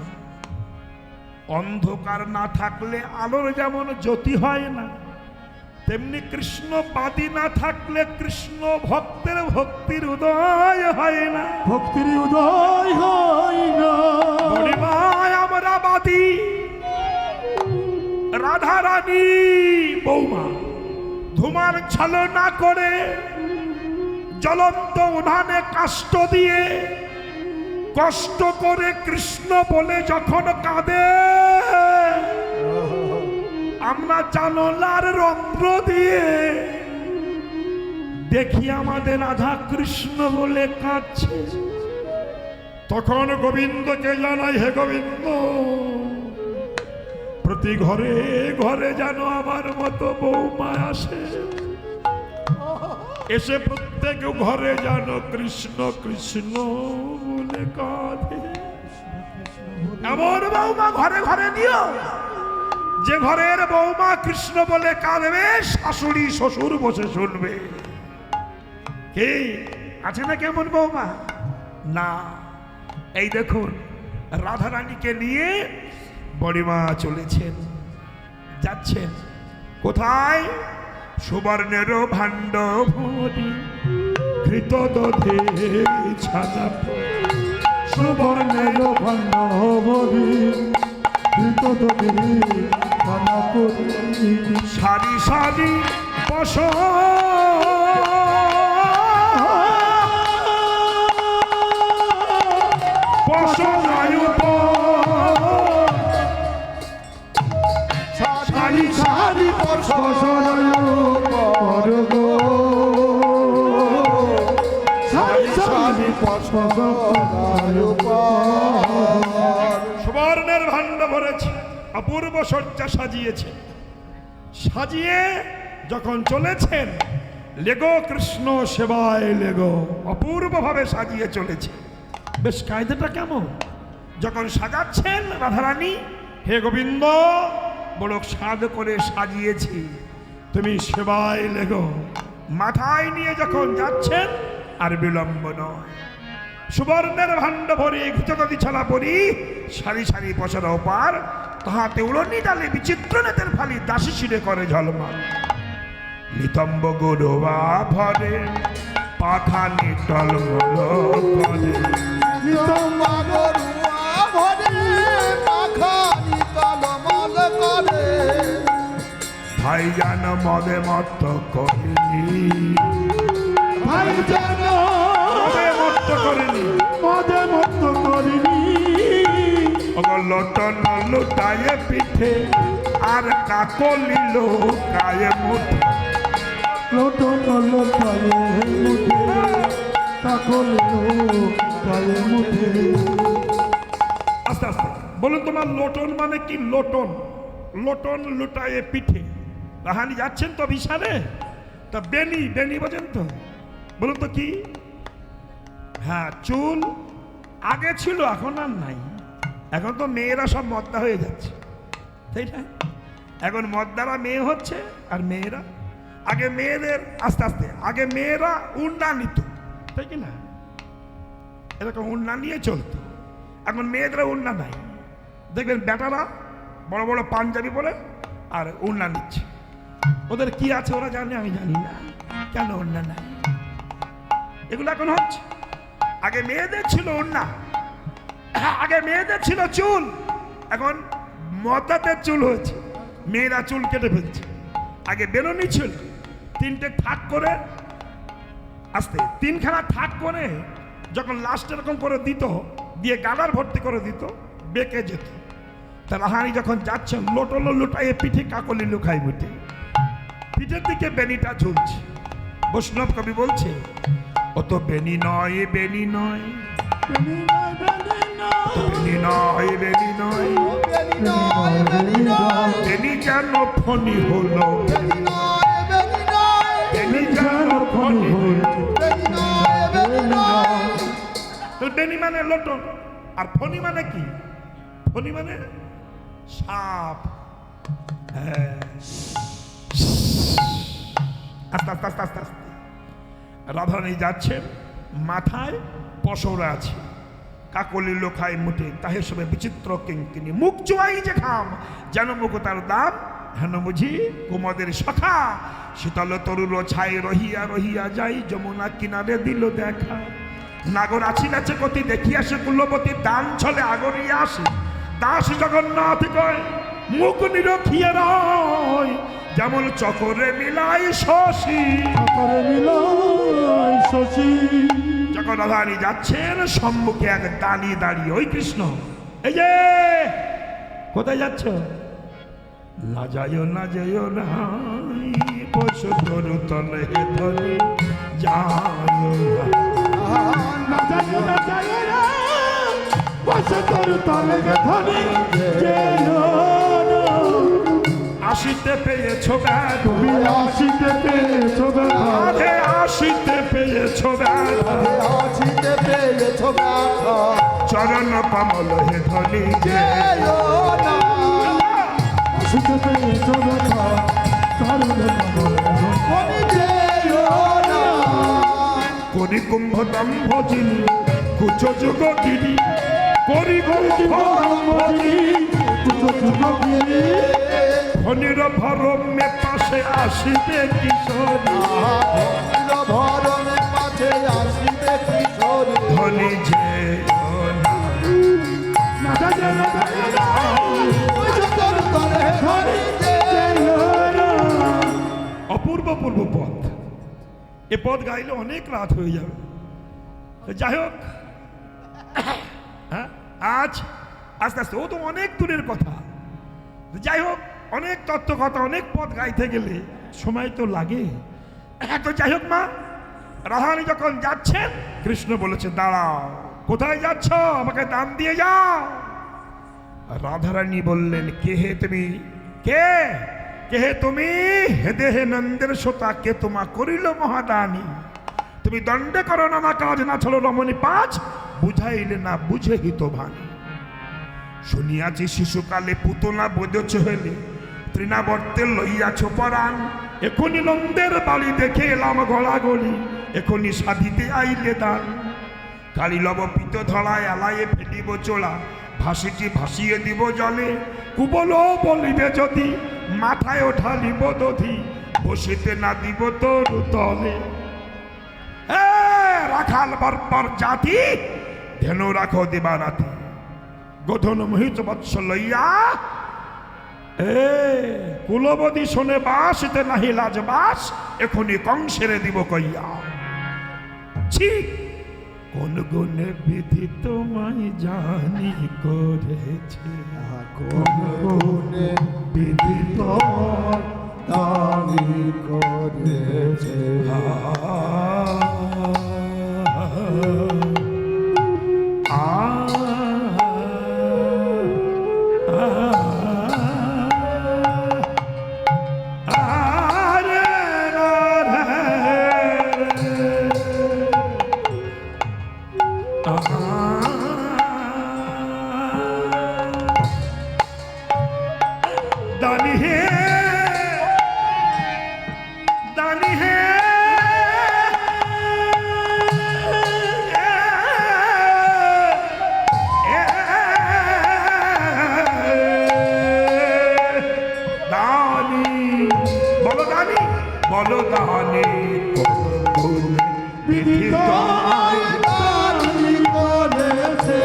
অন্ধকার না থাকলে আলোর যেমন জ্যোতি হয় না, তেমনি কৃষ্ণ বাদী না থাকলে কৃষ্ণ ভক্তের ভক্তির উদয় হয় না। ভক্তির উদয় হয় না। বড়িমা, আমরা বাদী, রাধা রানী বৌমা ধুমার ছলনা করে জ্বলন্ত উনানে কাষ্ঠ দিয়ে কষ্ট করে কৃষ্ণ বলে যখন কাঁদে, আমরা জানলার রন্ধ্র দিয়ে দেখি আমাদের রাধা কৃষ্ণ বলে কাঁদছে। তখন গোবিন্দকে জানাই, হে গোবিন্দ, প্রতি ঘরে ঘরে যেন আমার মতো বৌমা আসে, এসে প্রত্যেক ঘরে যেন কৃষ্ণ কৃষ্ণ বলে কাঁদে। এমন বৌমা ঘরে ঘরে দিও, যে ঘরের বৌমা কৃষ্ণ বলে কাঁদবে, শাশুড়ি শ্বশুর বসে শুনবে। কে আছে না কেমন বৌমা? না, এই দেখুন রাধারানীকে নিয়ে বড়িমা চলেছেন, যাচ্ছেন কোথায়? সুবর্ণের ভাণ্ড ভরি ঘৃত দধে ছানা, সুবর্ণের খণ্ড বলি ধৃতদবি খানাপুরী সারি সারি বসন সারি সারি পরগো সারি সারি সুবর্ণের ভাণ্ড ভরেছে, অপূর্ব সজ্জা সাজিয়েছে। সাজিয়ে যখন চলেছেন, লেগো কৃষ্ণ সেবায় লেগো, অপূর্বভাবে সাজিয়ে চলেছে। বেশ কায়দাটা কেমন? যখন সাজাচ্ছেন রাধারানী, হে গোবিন্দ বড় সাধ করে সাজিয়েছি, তুমি সেবায় লেগো। মাথায় নিয়ে যখন যাচ্ছেন, আর বিলম্ব নয়। সুবর্ণের ভাণ্ড ভরে ঘিচকাদি ছাড়া পরি সারি সারি পশার ওপার, তাহাতে উড়নি ডালে বিচিত্র নেতের ফালি দাসী শিরে করে ঝলমাল। নিতম্ব গৌরবা ভরে পাখা নিটলমল করে, ভাই জান মদে মত্ত করিনি, ভাই জানো মদে মত্ত করিনি, মদে মত করিনি লটন লুটায়ে পিঠে আর কাকলিল কায়ে মুঠে। লোটন লোটায়ে মুঠে কাকলে কায়ে মুঠে আস্তে আস্তে বলুন, তোমার লোটন মানে কি? লোটন, লোটন লুটায়ে পিঠে। রাহানি যাচ্ছেন তো বিশালে, তা বেনি, বেনি বোঝেন তো? বলুন তো কি? হ্যাঁ, চুল আগে ছিল, এখন আর নাই। এখন তো মেয়েরা সব মদ্দা হয়ে যাচ্ছে, তাই না? এখন মদ্দারা মেয়ে হচ্ছে, আর মেয়েরা আগে মেয়েদের আস্তে আস্তে, আগে মেয়েরা উন্না নিত, তাই কি না? এরকম উন্না নিয়ে চলতো। এখন মেয়েদের উন্না নাই। দেখবেন বেটারা বড় বড় পাঞ্জাবি পরে আর উন্না নিচ্ছে। ওদের কি আছে ওরা জানে, আমি জানি না কেন উন্না নাই। এগুলো এখন হচ্ছে। আগে মেয়েদের ছিল উন্না, আগে মেয়েদের ছিল চুল, এখন মদ্দাতের চুল হয়েছে, মেয়েরা চুল কেটে ফেলছে। আগে বেরোনি ছিল, তিনটে থাক করে, আস্তে তিনখানা থাক করে যখন লাস্ট এরকম করে দিত, দিয়ে গালার ভর্তি করে দিত, বেঁকে যেত। তা রাহানি যখন যাচ্ছেন, লোটলো লুটাইয়ে পিঠে কাকলি লুকাই মুঠে, পিঠের দিকে বেনিটা ঝুলছে। বৈষ্ণব কবি বলছে, ও তো বেনি নয়, বেনি নয়, বেনি নয়, বেনি নয়, বেনি যেন ফণি হলো, বেনি যেন ফণি হলো। বেনি মানে লোটন, আর ফণি মানে কি? ফণি মানে সাপ। হ্যাঁ, আস্তে আস্তে আস্তে আস্তে আস্তে রাধারানী যাচ্ছেন, মাথায় পশরা আছে, কাকলি লোখায় মুঠে, তাহে সবে বিচিত্র কিঙ্কিনি, মুখ চুয়াই যে খাম, যেন মুখ তার দাম, হেন বুঝি কুমদের সখা, শীতল তরুর ছাই রহিয়া রহিয়া যাই, যমুনা কিনারে দিল দেখা। নাগর আছিলাছে কতি দেখিয়া সে কুলবতী, দান ছলে আগরিয়া আসে, দাস জগন্নাথ কয় মুখ নিরখিয়ে রয়, যেমন চকরে মিলাই শশী, করে মিলাই শশী। যখন রাধারানী যাচ্ছেন, সম্মুখে এক দাঁড়িয়ে দাঁড়িয়ে, ওই কৃষ্ণ, এই যে কোথায় যাচ্ছ? না যাইও না যাইও না, বসো তরু তলে ধরে যাইও না। না যাইও না যাইও না, বসে তোর তলে ধরে যেও না। আসিতে পেয়েছো ব্যথা, তুমি আসিতে পেয়েছো ব্যথা, আরে আসিতে পেয়েছো ব্যথা, চরণ কমল হে ধনি যে। আসিতে পেয়েছো ব্যথা, চরণ কমল করি কুম্ভ দম্ভ যিনি, কুচ যুগ গিরি, করি কুম্ভ দম্ভ যিনি, খনির ভরমে পাশে আসিতে কিশোরী, ধনি যে না। ভজন করে যাই যতন করে ধরে যে অপূর্ব পূর্ব পথ, এ পথ গাইলে অনেক রাত হয়ে যাবে। তো যাই হোক, হ্যাঁ, আজ আস্তে আস্তে, ও তো অনেক দূরের কথা। তো যাই হোক, অনেক তত্ত্ব কথা, অনেক পথ গাইতে গেলে সময় তো লাগে। তো যাই হোক মা, রাধারানী যখন যাচ্ছেন, কৃষ্ণ বলেছে দাঁড়াও, কোথায় যাচ্ছ, আমাকে দাম দিয়ে যাও। রাধারানী বললেন, কে হে তুমি, কে কে হে তুমি, হে দেহে নন্দের সোতা, কে তোমা করিল মহাদানী। তুমি দণ্ডে করো নানা কাজ, না ছলো রমণী পাঁচ, বুঝাইলে না বুঝে হিত ভানী। শুনিয়াছি শিশুকালে পুতনা বোঝছ হইলে, তৃণাবর্তে লইয়াছ পরাণ। এখনই নন্দের বাড়ি দেখে এলাম গলাগলি, এখনই সাধিতে আইলে দান। কালী লব পিত ধরায় আলায়ে ফেলিব চোলা, ভাসিটি ভাসিয়ে দিব জলে। কুবল বলিবে যদি, মাথায় ওঠালিব দধি, বসিতে না দিব তোর তলে। রাখাল বর্বর জাতি, ধেনু রাখো দিবারাতি। গোধন মোহিত বৎস লইয়া, কুলবতী শোনে বাসিতে নাহি লাজ বাস, এখনই কংসেরে দিব কইয়া। ছি, কোন গুণে বিধি তোমায় জানি করেছে, গুণে বিদিত দানি করেছে। दानी है, दानी है, दानी बोलो, दानी बोलो, दानी विधि দানি করেছে,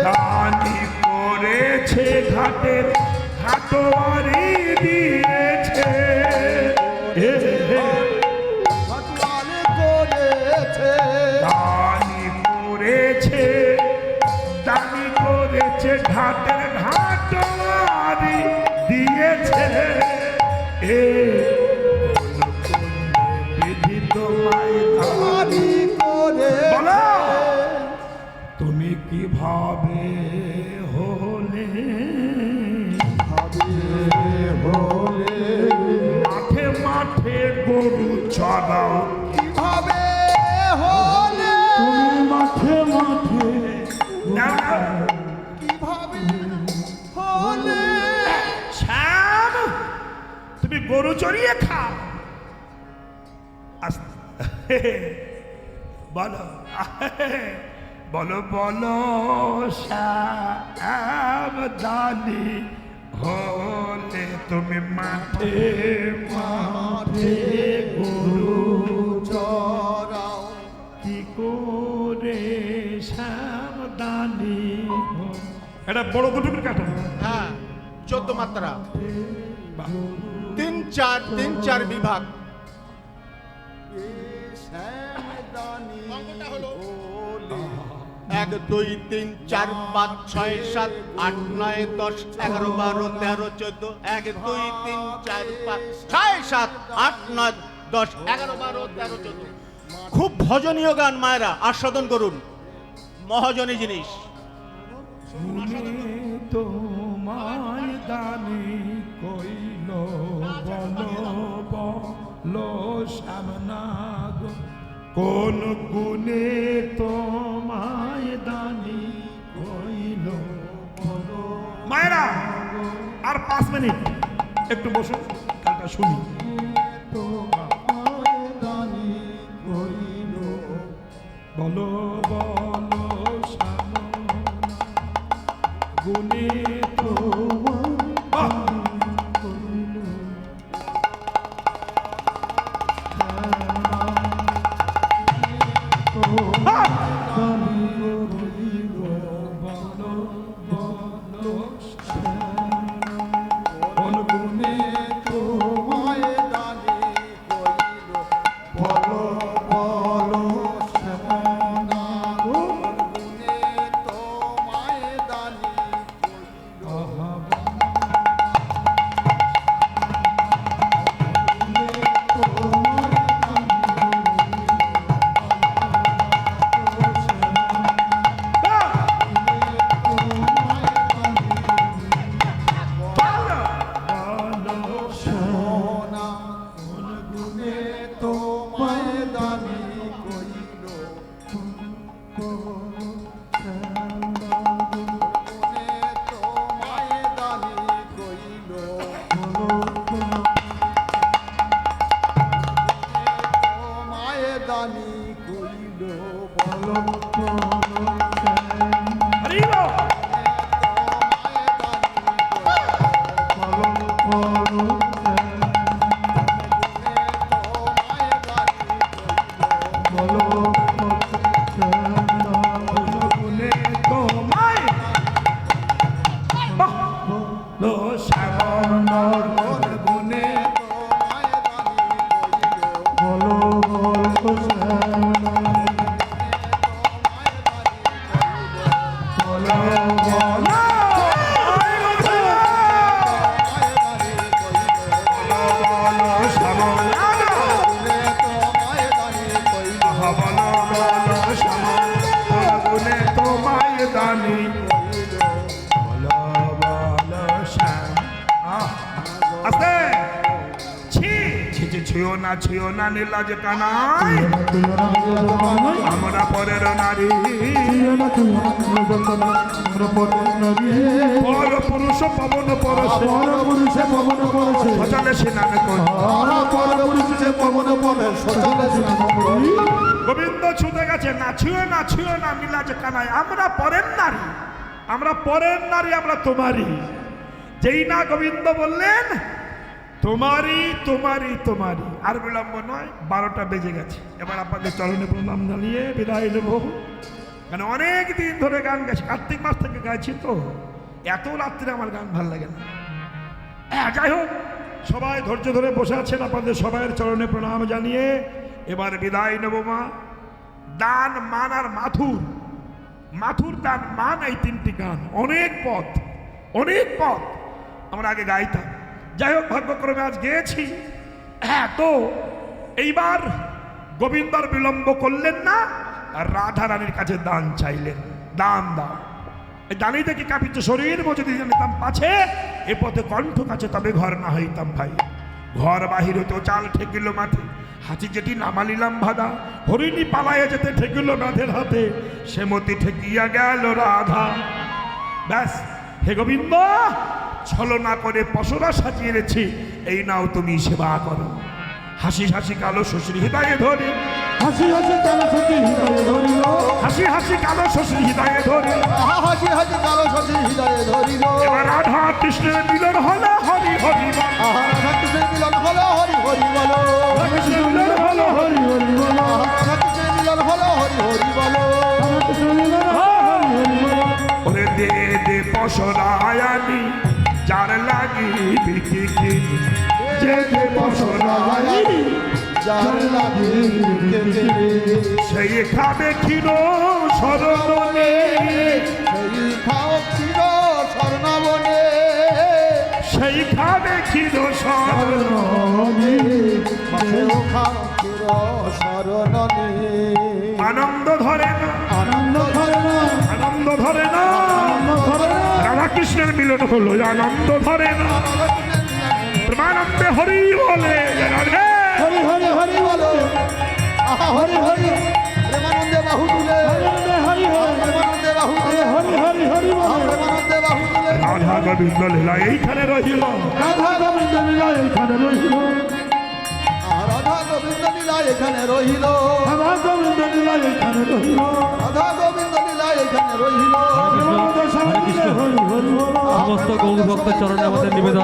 দানি করেছে, ঘাটের ঘাটোয়ারি দিয়েছে। ভগবান করেছে, দানি করেছে, দানি করেছে, ঘাটের ঘাটোয়ারি দিয়েছে। বিধি তোমায় দানি করেছে। বলো, তুমি কিভাবে হলে মাঠে মাঠে গরু চড়াও, কিভাবে হলে, তুমি মাঠে মাঠে কিভাবে হলে, শ্যাম, তুমি গরু চড়িয়ে খাও। বলো, বলো, বলো, শ্যাম দানি হলে তুমি মাঠে মাঠে গরু চরাও, কি করে সাবধানী। এটা বড় দুটো কাটা। হ্যাঁ, 14 মাত্রা, 3-4 বিভাগ। শ্যামদানি অঙ্কটা হলো হলে, 1 2 3 4 5 6 7 8 9 10 11 12 13 14, 1 2 3 4 5 6 7 8 9 10 11 12 13 14। খুব ভজনীয় গান মায়েরা, আস্বাদন করুন, মহাজনী জিনিস। তোমায় দানি কইল, বলো, বলো শ্যামনাগ, কোন গুণে তোমায় দানি কইল। মায়েরা, আর 5 মিনিট একটু বসুন, গানটা শুনি। দানি করিল, বলো, বলো শ্যামনাগ, গুণে তোমায় শ্যামনর ওর গুণে তোমায় দানি করিল বলো বলো শ্যামনর বলো বলো ছুঁয়ো না নীলাজ কানাই আমরা পরের নারী পর পুরুষ পবন পরশে সচলে সিনান করি গোবিন্দ ছুটে গেছে না ছুঁয়ো না নীলাজ কানাই আমরা পরের নারী আমরা তোমারই যেই না গোবিন্দ বললেন তোমারই আর বিলম্ব নয় 12টা বেজে গেছে এবার আপনাদের চরণে প্রণাম জানিয়ে বিদায় নেব কেন অনেক দিন ধরে গান গাইছি কার্তিক মাস থেকে গাইছি তো এত রাত্রে আমার গান ভাল লাগে না যাই হোক সবাই ধৈর্য ধরে বসে আছেন আপনাদের সবাইয়ের চরণে প্রণাম জানিয়ে এবার বিদায় নেব মা দান মান আর মাথুর দান মান এই 3টি গান অনেক পথ আমরা আগে গাইতাম যাই হোক ভাগ্যক্রমে আজ গেয়েছি তো এইবার গোবিন্দর বিলম্ব করলেন না আর রাধা রানীর কাছে দান চাইলেন দান দাও এই দানই দেখি কাঁপিত শরীর যদি জানিতাম পাছে এ পথে কণ্ঠ কাছে তবে ঘর না হইতাম ভাই ঘর বাহির তো চাল ঠেকিল মাঠে হাতি যেটি নামালিলাম ভাদা হরিণী পালাইয়া যেতে ঠেকিল রাধের হাতে সে মতি ঠেকিয়া গেল রাধা ব্যাস হে গোবিন্দ ছলনা করে পশরা সাজিয়ে রেছি এই নাও তুমি সেবা করো হাসি হাসি কালো শ্বশুর হৃদয়ে ধরি হাসি হাসি কালো সখী হৃদয়ে ধরিল হাসি কালো শ্বশুর হৃদয়ে ধরি কালো শশী হৃদয়ে ধরিল এবার রাধা কৃষ্ণের মিলন হলো হরি হরি বল। রাধা কৃষ্ণের মিলন হলো হরি হরি বলো কৃষ্ণের মিলন হলো হরি হরি বল। রাধা কৃষ্ণের মিলন হলো হরি হরি বলো ওরে দে দে পশরায়ানি যার লাগি বিকি কি যে দে পশরায়ানি যার লাগে সেই খাবে ক্ষীর শরণে সেই খাও ক্ষীর স্বর্ণবনে সেই খাবে ক্ষীর শরণে সেও খাও ক্ষীর শরণনে আনন্দ ধরে না আনন্দ ধরে না আনন্দ ধরে না রাধা কৃষ্ণের মিলন হলো আনন্দ ধরে না প্রেমানন্দে হরি বলে রাধে হরি হরি হরি বলো আহা হরি হরি প্রেমানন্দে বাহু তুলে হরি হরি প্রেমানন্দে বাহু তুলে হরি হরি হরি আহা প্রেমানন্দে বাহু তুলে রাধা গোবিন্দ লীলা এইখানে রহিল রাধা গোবিন্দ লীলা এখানে রহিল রাধা গোবিন্দ লীলা এখানে রহিল রাধা গোবিন্দ লীলা এখানে রহিল রাধা গোবিন্দ লীলা এখানে রহিল হরি হরি হরি সমস্ত গৌর ভক্ত চরণে আমাদের নিবেদন।